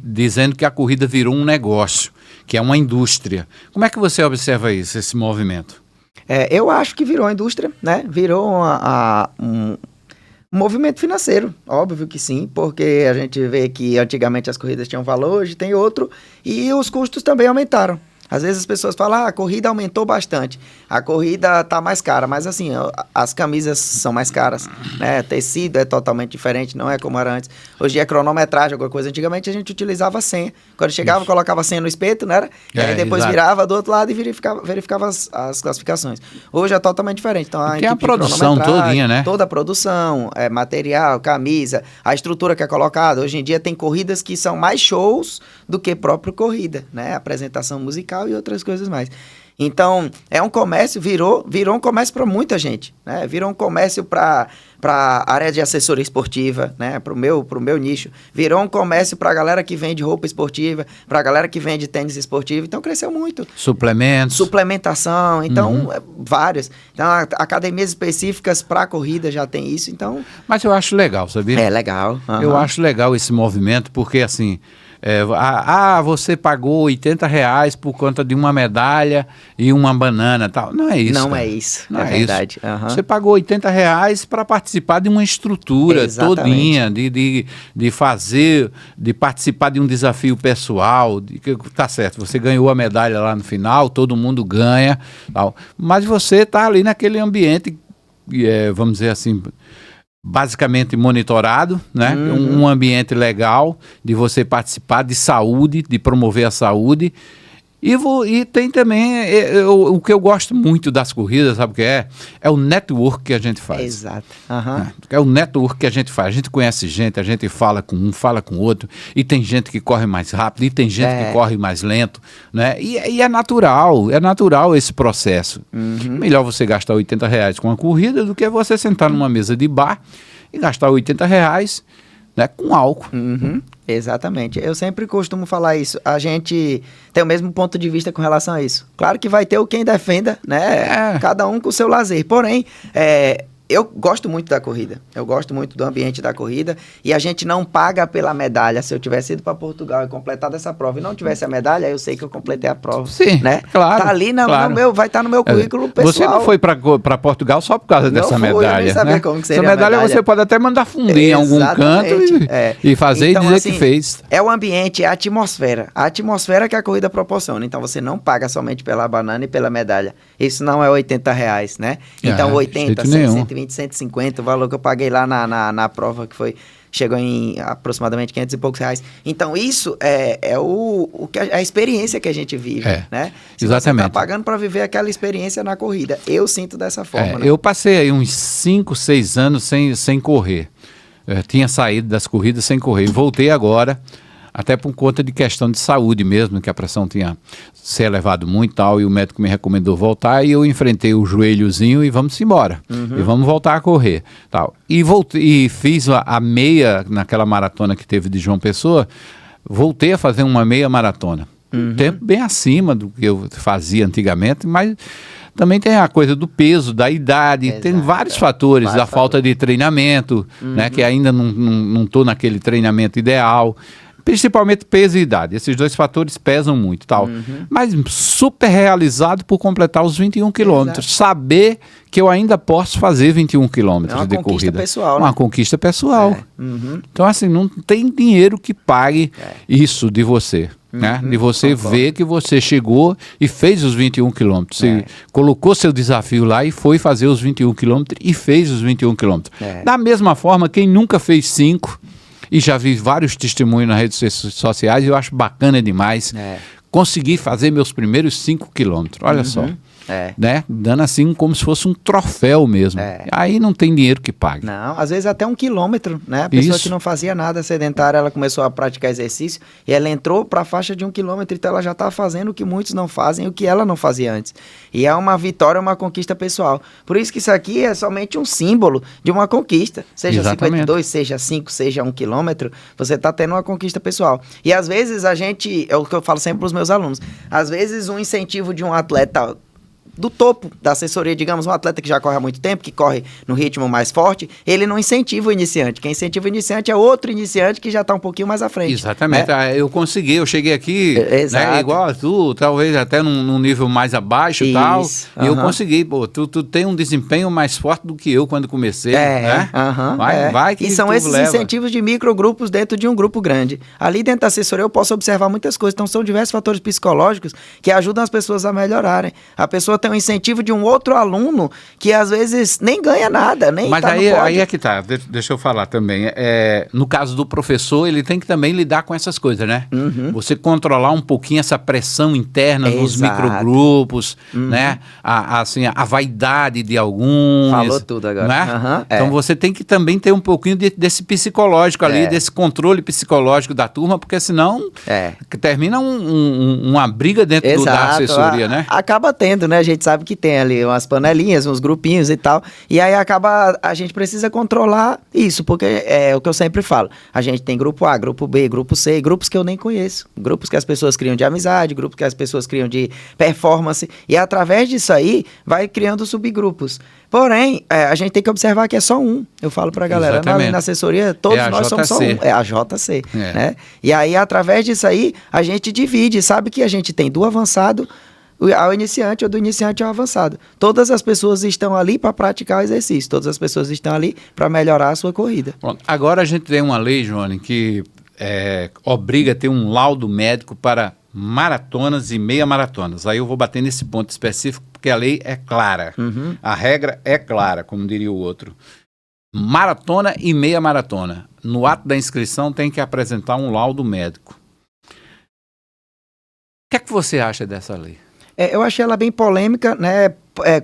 dizendo que a corrida virou um negócio, que é uma indústria. Como é que você observa isso, esse movimento? Eu acho que virou indústria, né? Virou um movimento financeiro, óbvio que sim, porque a gente vê que antigamente as corridas tinham valor, hoje tem outro, e os custos também aumentaram. Às vezes as pessoas falam, a corrida aumentou bastante, a corrida está mais cara, mas assim, as camisas são mais caras, né? Tecido é totalmente diferente, não é como era antes. Hoje é cronometragem, alguma coisa. Antigamente a gente utilizava senha. Quando chegava, colocava senha no espeto, não era? E aí depois virava do outro lado e verificava as classificações. Hoje é totalmente diferente. Então, a produção todinha, né? Toda a produção, material, camisa, a estrutura que é colocada. Hoje em dia tem corridas que são mais shows do que própria corrida, né? Apresentação musical e outras coisas mais. Então, é um comércio, virou um comércio para muita gente, né? Virou um comércio para a área de assessoria esportiva, né? Para o meu nicho. Virou um comércio para a galera que vende roupa esportiva, para a galera que vende tênis esportivo. Então, cresceu muito. Suplementos. Suplementação, então, vários. Então, academias específicas para a corrida já tem isso, então... Mas eu acho legal, sabia? É legal. Eu acho legal esse movimento, porque assim... você pagou R$80 por conta de uma medalha e uma banana, tal. Não é isso. Não é isso, é verdade. Você pagou R$80 para participar de uma estrutura todinha, de participar de um desafio pessoal. Tá certo, você ganhou a medalha lá no final, todo mundo ganha, tal. Mas você está ali naquele ambiente, vamos dizer assim... basicamente monitorado, né? Um ambiente legal de você participar de saúde, de promover a saúde E tem também, o que eu gosto muito das corridas, sabe o que é? É o network que a gente faz. Exato. É o network que a gente faz. A gente conhece gente, a gente fala com um, fala com o outro, e tem gente que corre mais rápido, e tem gente que corre mais lento, né? E é natural esse processo. Melhor você gastar R$ 80 com uma corrida do que você sentar numa mesa de bar e gastar R$ 80, né, com álcool. Exatamente. Eu sempre costumo falar isso. A gente tem o mesmo ponto de vista com relação a isso. Claro que vai ter o quem defenda, né? Cada um com o seu lazer. Porém, eu gosto muito da corrida. Eu gosto muito do ambiente da corrida. E a gente não paga pela medalha. Se eu tivesse ido para Portugal e completado essa prova e não tivesse a medalha, eu sei que eu completei a prova. Sim, né? claro. Tá ali claro. no meu, vai estar no meu currículo pessoal. Você não foi para Portugal só por causa dessa medalha. Eu nem sabia né? como que seria essa medalha você pode até mandar fundir em algum canto e fazer então, e dizer assim, que fez. É o ambiente, é a atmosfera. A atmosfera que a corrida proporciona. Então você não paga somente pela banana e pela medalha. Isso não é R$ 80, né? Então 80, 100, 120, 150, o valor que eu paguei lá na prova que foi... Chegou em aproximadamente R$500 e poucos. Então, isso é a experiência que a gente vive, né? Se exatamente. Você está pagando para viver aquela experiência na corrida. Eu sinto dessa forma, né? Eu passei aí uns 5, 6 anos sem correr. Eu tinha saído das corridas sem correr. Voltei agora, até por conta de questão de saúde mesmo, que a pressão tinha se elevado muito e tal, e o médico me recomendou voltar, e eu enfrentei o joelhozinho e vamos embora. E vamos voltar a correr. Tal. E fiz a meia, naquela maratona que teve de João Pessoa, voltei a fazer uma meia maratona. Um tempo bem acima do que eu fazia antigamente, mas também tem a coisa do peso, da idade, tem vários fatores, da falta de treinamento, né, que ainda não estou naquele treinamento ideal. Principalmente peso e idade. Esses dois fatores pesam muito, tal. Mas super realizado por completar os 21 quilômetros. Saber que eu ainda posso fazer 21 quilômetros de corrida. Uma conquista pessoal, né? Uma conquista pessoal. Então, assim, não tem dinheiro que pague isso de você. Né? De você ver que você chegou e fez os 21 quilômetros. Você colocou seu desafio lá e foi fazer os 21 quilômetros e fez os 21 quilômetros. Da mesma forma, quem nunca fez 5... E já vi vários testemunhos nas redes sociais e eu acho bacana demais. Consegui fazer meus primeiros 5 quilômetros. Olha só. Né? Dando assim como se fosse um troféu mesmo. Aí não tem dinheiro que pague. Não, às vezes até 1 quilômetro, né? A pessoa que não fazia nada sedentária, ela começou a praticar exercício e ela entrou para a faixa de 1 quilômetro, então ela já está fazendo o que muitos não fazem, o que ela não fazia antes. E é uma vitória, uma conquista pessoal. Por isso que isso aqui é somente um símbolo de uma conquista. Seja Exatamente. 52, seja 5, seja 1 quilômetro, você está tendo uma conquista pessoal. E às vezes a gente, é o que eu falo sempre para os meus alunos, às vezes um incentivo de um atleta do topo da assessoria, digamos, um atleta que já corre há muito tempo, que corre no ritmo mais forte, ele não incentiva o iniciante. Quem incentiva o iniciante é outro iniciante que já está um pouquinho mais à frente. Exatamente. Né? Eu cheguei aqui, né, igual a tu, talvez até num nível mais abaixo e tal, e eu consegui, pô, tu tem um desempenho mais forte do que eu quando comecei, né? Vai que e são esses incentivos de microgrupos dentro de um grupo grande. Ali dentro da assessoria eu posso observar muitas coisas, então são diversos fatores psicológicos que ajudam as pessoas a melhorarem. A pessoa tem um incentivo de um outro aluno que às vezes nem ganha nada, nem mas tá aí é que tá, deixa eu falar também. No caso do professor, ele tem que também lidar com essas coisas, né? Você controlar um pouquinho essa pressão interna nos microgrupos, né? A vaidade de alguns. Falou tudo agora. Né? Então você tem que também ter um pouquinho desse psicológico ali, desse controle psicológico da turma, porque senão termina uma briga dentro da assessoria, né? Acaba tendo, né? A gente sabe que tem ali umas panelinhas, uns grupinhos e tal, e aí a gente precisa controlar isso, porque é o que eu sempre falo, a gente tem grupo A, grupo B, grupo C, grupos que eu nem conheço, grupos que as pessoas criam de amizade, grupos que as pessoas criam de performance, e através disso aí, vai criando subgrupos. Porém, a gente tem que observar que é só um. Eu falo pra galera, na assessoria, todos nós somos só um. É a JC. Né? E aí, através disso aí, a gente divide, sabe que a gente tem do avançado ao iniciante ou do iniciante ao avançado. Todas as pessoas estão ali para praticar o exercício, todas as pessoas estão ali para melhorar a sua corrida. Pronto. Agora a gente tem uma lei, Johnny, que obriga a ter um laudo médico para maratonas e meia maratonas. Aí eu vou bater nesse ponto específico porque a lei é clara. A regra é clara, como diria o outro. Maratona e meia maratona. No ato da inscrição tem que apresentar um laudo médico. que é que você acha dessa lei? Eu achei ela bem polêmica, né?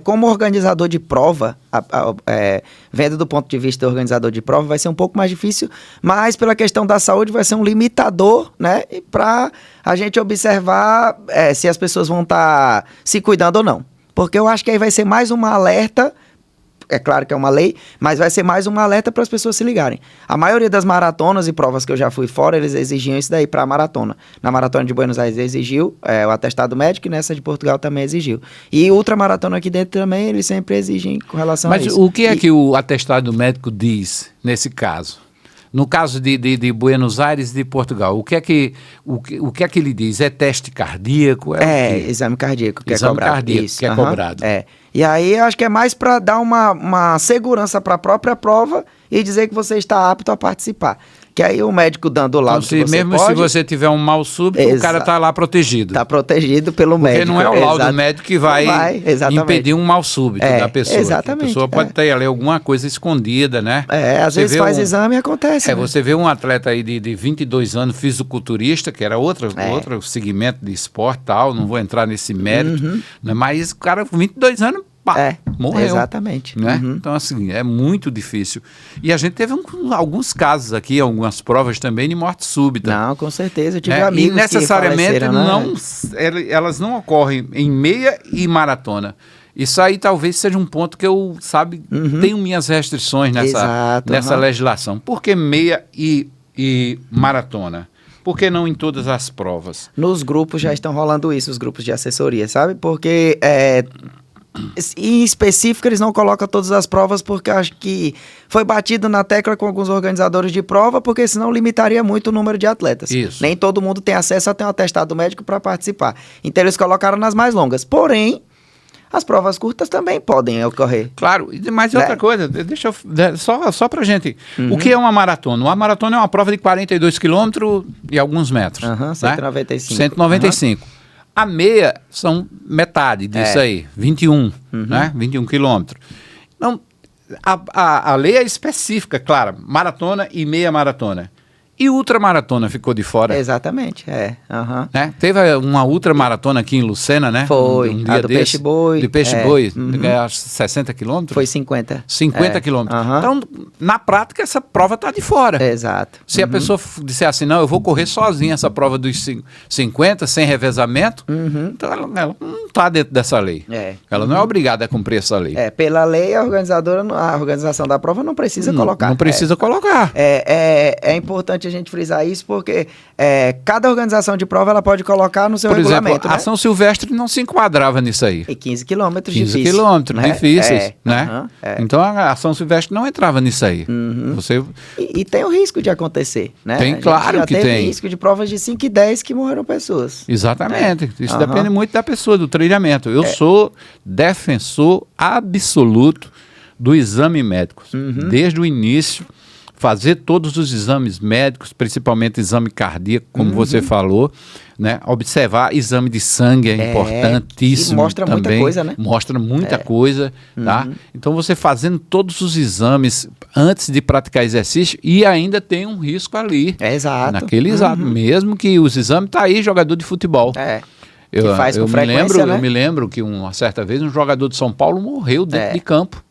Como organizador de prova, vendo do ponto de vista do organizador de prova, vai ser um pouco mais difícil, mas pela questão da saúde vai ser um limitador, né? Para a gente observar se as pessoas vão estar se cuidando ou não. Porque eu acho que aí vai ser mais uma alerta. É claro que é uma lei, mas vai ser mais um alerta para as pessoas se ligarem. A maioria das maratonas e provas que eu já fui fora, eles exigiam isso daí para a maratona. Na maratona de Buenos Aires exigiu o atestado médico e nessa de Portugal também exigiu. E ultramaratona aqui dentro também, eles sempre exigem com relação a isso. Mas o que é que o atestado médico diz nesse caso? No caso de Buenos Aires e de Portugal, o que é que ele diz? É teste cardíaco? Exame cardíaco que exame é cobrado. Cardíaco isso, que é cobrado. E aí eu acho que é mais para dar uma segurança para a própria prova e dizer que você está apto a participar. Que aí o médico dando o laudo então, mesmo se você tiver um mal súbito, o cara está lá protegido. Está protegido pelo médico. Porque não é o laudo médico que vai impedir um mal súbito da pessoa. Exatamente. A pessoa pode ter ali alguma coisa escondida, né? Às vezes faz exame e acontece. Né? Você vê um atleta aí de 22 anos, fisiculturista, que era outro segmento de esporte e tal, não vou entrar nesse mérito, né? Mas o cara com 22 anos, morreu. Exatamente. Né? Então, assim, é muito difícil. E a gente teve alguns casos aqui, algumas provas também de morte súbita. Não, com certeza. Eu tive amigos e necessariamente que faleceram, elas não ocorrem em meia e maratona. Isso aí talvez seja um ponto que eu, tenho minhas restrições nessa legislação. Por que meia e maratona? Por que não em todas as provas? Nos grupos já estão rolando isso, os grupos de assessoria, sabe? Porque... em específico, eles não colocam todas as provas porque acho que foi batido na tecla com alguns organizadores de prova, porque senão limitaria muito o número de atletas. Isso. Nem todo mundo tem acesso a ter um atestado médico para participar. Então, eles colocaram nas mais longas. Porém, as provas curtas também podem ocorrer. Claro, mas outra coisa, deixa eu... Só pra gente... O que é uma maratona? Uma maratona é uma prova de 42 quilômetros e alguns metros. 195. 195. A meia são metade disso aí, 21, né? 21 quilômetros. Então, a lei é específica, claro, maratona e meia maratona. E ultramaratona ficou de fora. Exatamente, Né? Teve uma ultramaratona aqui em Lucena, né? Foi, um dia do Peixe Boi. De Peixe Boi, 60 quilômetros? Foi 50. 50 quilômetros. Então, na prática, essa prova está de fora. Exato. Se a pessoa disser assim, não, eu vou correr sozinha essa prova dos 50, sem revezamento, então ela não está dentro dessa lei. Ela não é obrigada a cumprir essa lei. Pela lei, a organização da prova não precisa colocar. Não precisa colocar. É importante a gente frisar isso porque cada organização de prova ela pode colocar no seu regulamento. Por exemplo, a São Silvestre não se enquadrava nisso aí. E 15 quilômetros 15 quilômetros difíceis, né? Então a São Silvestre não entrava nisso aí. E tem o risco de acontecer, né? Tem, claro que tem. Tem risco de provas de 5 e 10 que morreram pessoas. Exatamente. Isso depende muito da pessoa, do treinamento. Eu sou defensor absoluto do exame médico. Desde o início, fazer todos os exames médicos, principalmente exame cardíaco, como você falou, né? Observar exame de sangue é importantíssimo. E mostra também. Muita coisa, né? Mostra muita coisa, tá? Então você fazendo todos os exames antes de praticar exercício e ainda tem um risco ali. Exato. Naquele exame, mesmo que os exames tá aí, jogador de futebol. Eu me lembro que uma certa vez um jogador de São Paulo morreu dentro de campo.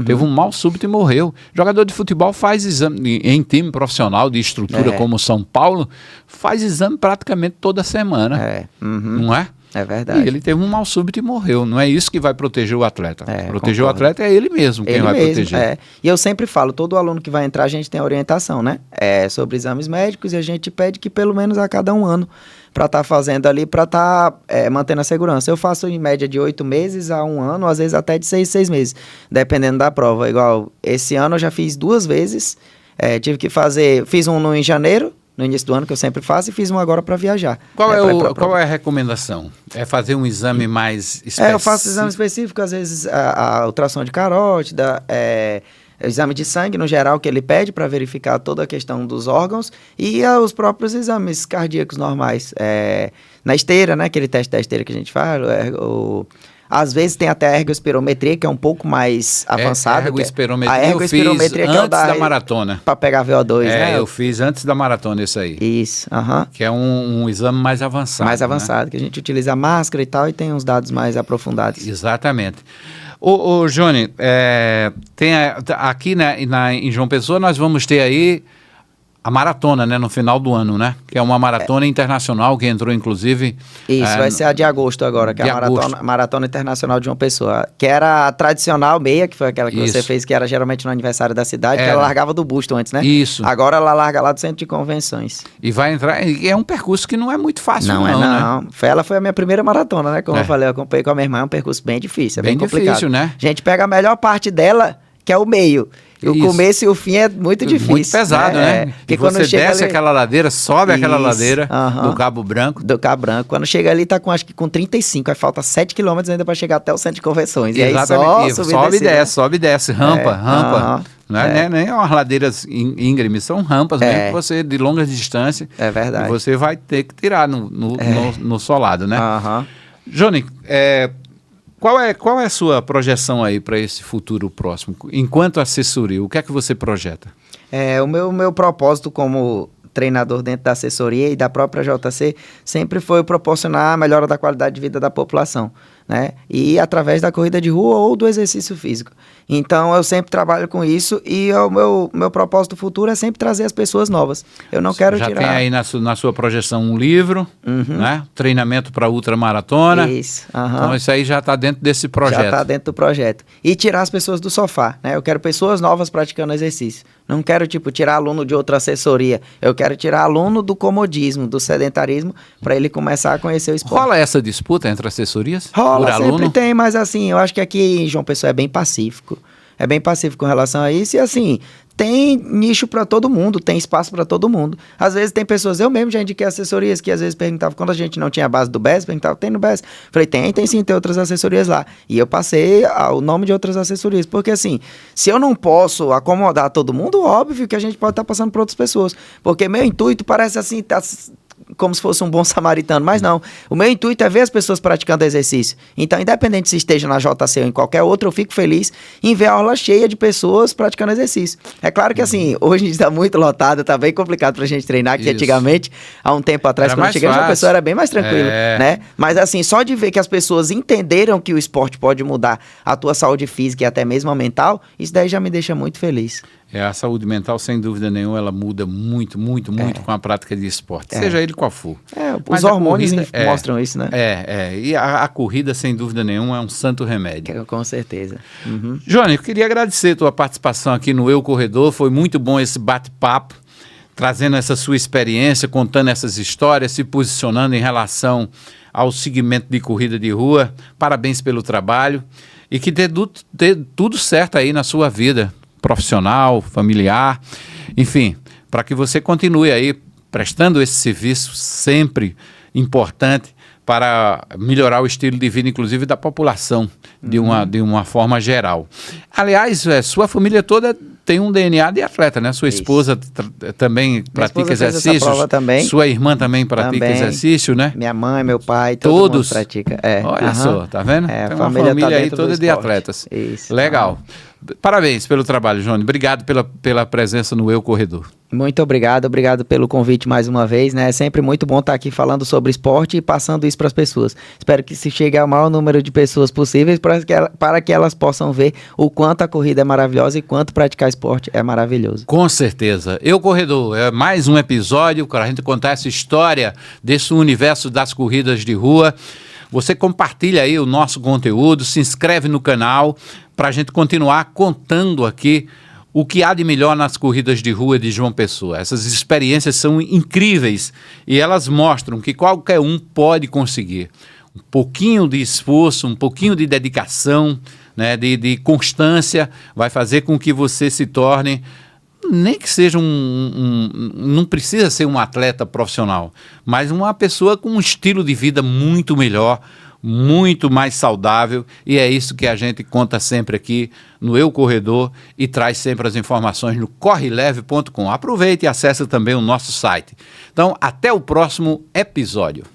Teve um mal súbito e morreu. Jogador de futebol faz exame, em time profissional de estrutura como São Paulo, faz exame praticamente toda semana. Não é? É verdade. E ele teve um mal súbito e morreu. Não é isso que vai proteger o atleta. Proteger o atleta é ele mesmo quem vai proteger. E eu sempre falo, todo aluno que vai entrar, a gente tem orientação, né? Sobre exames médicos e a gente pede que pelo menos a cada um ano para estar fazendo ali, para estar mantendo a segurança. Eu faço em média de 8 meses a 1 ano, às vezes até de 6 meses, dependendo da prova. Igual, esse ano eu já fiz 2 vezes, tive que fazer, fiz um em janeiro, no início do ano, que eu sempre faço, e fiz um agora para viajar. Qual é a recomendação? É fazer um exame mais específico? Eu faço exame específico, às vezes a ultrassom de carótida, exame de sangue no geral que ele pede para verificar toda a questão dos órgãos e os próprios exames cardíacos normais, na esteira, né? Aquele teste da esteira que a gente fala, às vezes tem até a ergospirometria, que é um pouco mais avançado. A ergospirometria que é o da maratona. Para pegar VO2, né? Eu fiz antes da maratona isso aí. Isso, Que é um exame mais avançado. Mais avançado, né? Que a gente utiliza máscara e tal, e tem uns dados mais aprofundados. Exatamente. Ô Johnny, aqui em João Pessoa nós vamos ter aí a maratona, né, no final do ano, né? Que é uma maratona internacional que entrou, inclusive... Isso, vai ser a de agosto agora, que é a Maratona Internacional de João Pessoa. Que era a tradicional meia, que foi aquela que você fez, que era geralmente no aniversário da cidade, que ela largava do Busto antes, né? Isso. Agora ela larga lá do Centro de Convenções. E vai entrar... É um percurso que não é muito fácil, não, não. Né? Ela foi a minha primeira maratona, né? Como eu falei, eu acompanhei com a minha irmã, é um percurso bem difícil, é bem complicado. Difícil, né? A gente pega a melhor parte dela, que é o meio. O começo e o fim é muito difícil. Muito pesado, né? Porque quando você desce aquela ladeira, sobe aquela ladeira do Cabo Branco. Do Cabo Branco. Quando chega ali, tá com, acho que com 35, aí falta 7 km ainda para chegar até o Centro de Convenções. Exatamente. E aí sobe e desce, rampa. Não é nem umas ladeiras íngremes, são rampas mesmo que você, de longa distância. É verdade. E você vai ter que tirar no solado, né? Johnny, qual é a sua projeção aí para esse futuro próximo? Enquanto assessoria, o que é que você projeta? O meu propósito como treinador dentro da assessoria e da própria JC sempre foi proporcionar a melhora da qualidade de vida da população, né? E através da corrida de rua ou do exercício físico. Então, eu sempre trabalho com isso e o meu propósito futuro é sempre trazer as pessoas novas. Eu não quero tirar... Já tem aí na sua projeção um livro, né? Treinamento para ultramaratona. Isso. Então, isso aí já está dentro desse projeto. Já está dentro do projeto. E tirar as pessoas do sofá, né? Eu quero pessoas novas praticando exercício. Não quero, tirar aluno de outra assessoria. Eu quero tirar aluno do comodismo, do sedentarismo, para ele começar a conhecer o esporte. Rola essa disputa entre assessorias? Rola, sempre tem, mas assim, eu acho que aqui em João Pessoa é bem pacífico. É bem pacífico com relação a isso e assim, tem nicho para todo mundo, tem espaço para todo mundo. Às vezes tem pessoas, eu mesmo já indiquei assessorias que às vezes perguntavam, quando a gente não tinha a base do BES, perguntava, tem no BES? Falei, tem sim, tem outras assessorias lá. E eu passei o nome de outras assessorias, porque assim, se eu não posso acomodar todo mundo, óbvio que a gente pode estar passando para outras pessoas. Porque meu intuito parece assim, como se fosse um bom samaritano, mas não. O meu intuito é ver as pessoas praticando exercício. Então, independente se esteja na JC ou em qualquer outra, eu fico feliz em ver a aula cheia de pessoas praticando exercício. É claro que assim, hoje está muito lotado, está bem complicado pra gente treinar, que antigamente, há um tempo atrás, quando eu cheguei, a pessoa era bem mais tranquilo, né? Mas assim, só de ver que as pessoas entenderam que o esporte pode mudar a tua saúde física e até mesmo a mental, isso daí já me deixa muito feliz. A saúde mental, sem dúvida nenhuma, ela muda muito com a prática de esporte, seja ele qual for. Os hormônios mostram isso, né? E a corrida, sem dúvida nenhuma, é um santo remédio. Com certeza. Johnny, eu queria agradecer a tua participação aqui no Eu Corredor, foi muito bom esse bate-papo, trazendo essa sua experiência, contando essas histórias, se posicionando em relação ao segmento de corrida de rua. Parabéns pelo trabalho e que dê tudo certo aí na sua vida profissional, familiar, enfim, para que você continue aí prestando esse serviço sempre importante para melhorar o estilo de vida, inclusive da população, de uma forma geral. Aliás, sua família toda tem um DNA de atleta, né? Sua esposa também pratica exercícios, também. Sua irmã também pratica exercício, né? Minha mãe, meu pai, todo mundo pratica. Olha só, tá vendo? Tem uma família tá aí toda de atletas. Isso. Legal. Parabéns pelo trabalho, Johnny. Obrigado pela presença no Eu Corredor. Muito obrigado pelo convite mais uma vez, né? É sempre muito bom estar aqui falando sobre esporte e passando isso para as pessoas. Espero que se chegue ao maior número de pessoas possíveis para que elas possam ver o quanto a corrida é maravilhosa e quanto praticar esporte é maravilhoso. Com certeza. Eu Corredor é mais um episódio para a gente contar essa história desse universo das corridas de rua. Você compartilha aí o nosso conteúdo, se inscreve no canal para a gente continuar contando aqui o que há de melhor nas corridas de rua de João Pessoa. Essas experiências são incríveis e elas mostram que qualquer um pode conseguir. Um pouquinho de esforço, um pouquinho de dedicação, né, de constância, vai fazer com que você se torne, nem que seja não precisa ser um atleta profissional, mas uma pessoa com um estilo de vida muito melhor, muito mais saudável, e é isso que a gente conta sempre aqui no Eu Corredor e traz sempre as informações no correleve.com. Aproveite e acesse também o nosso site. Então, até o próximo episódio.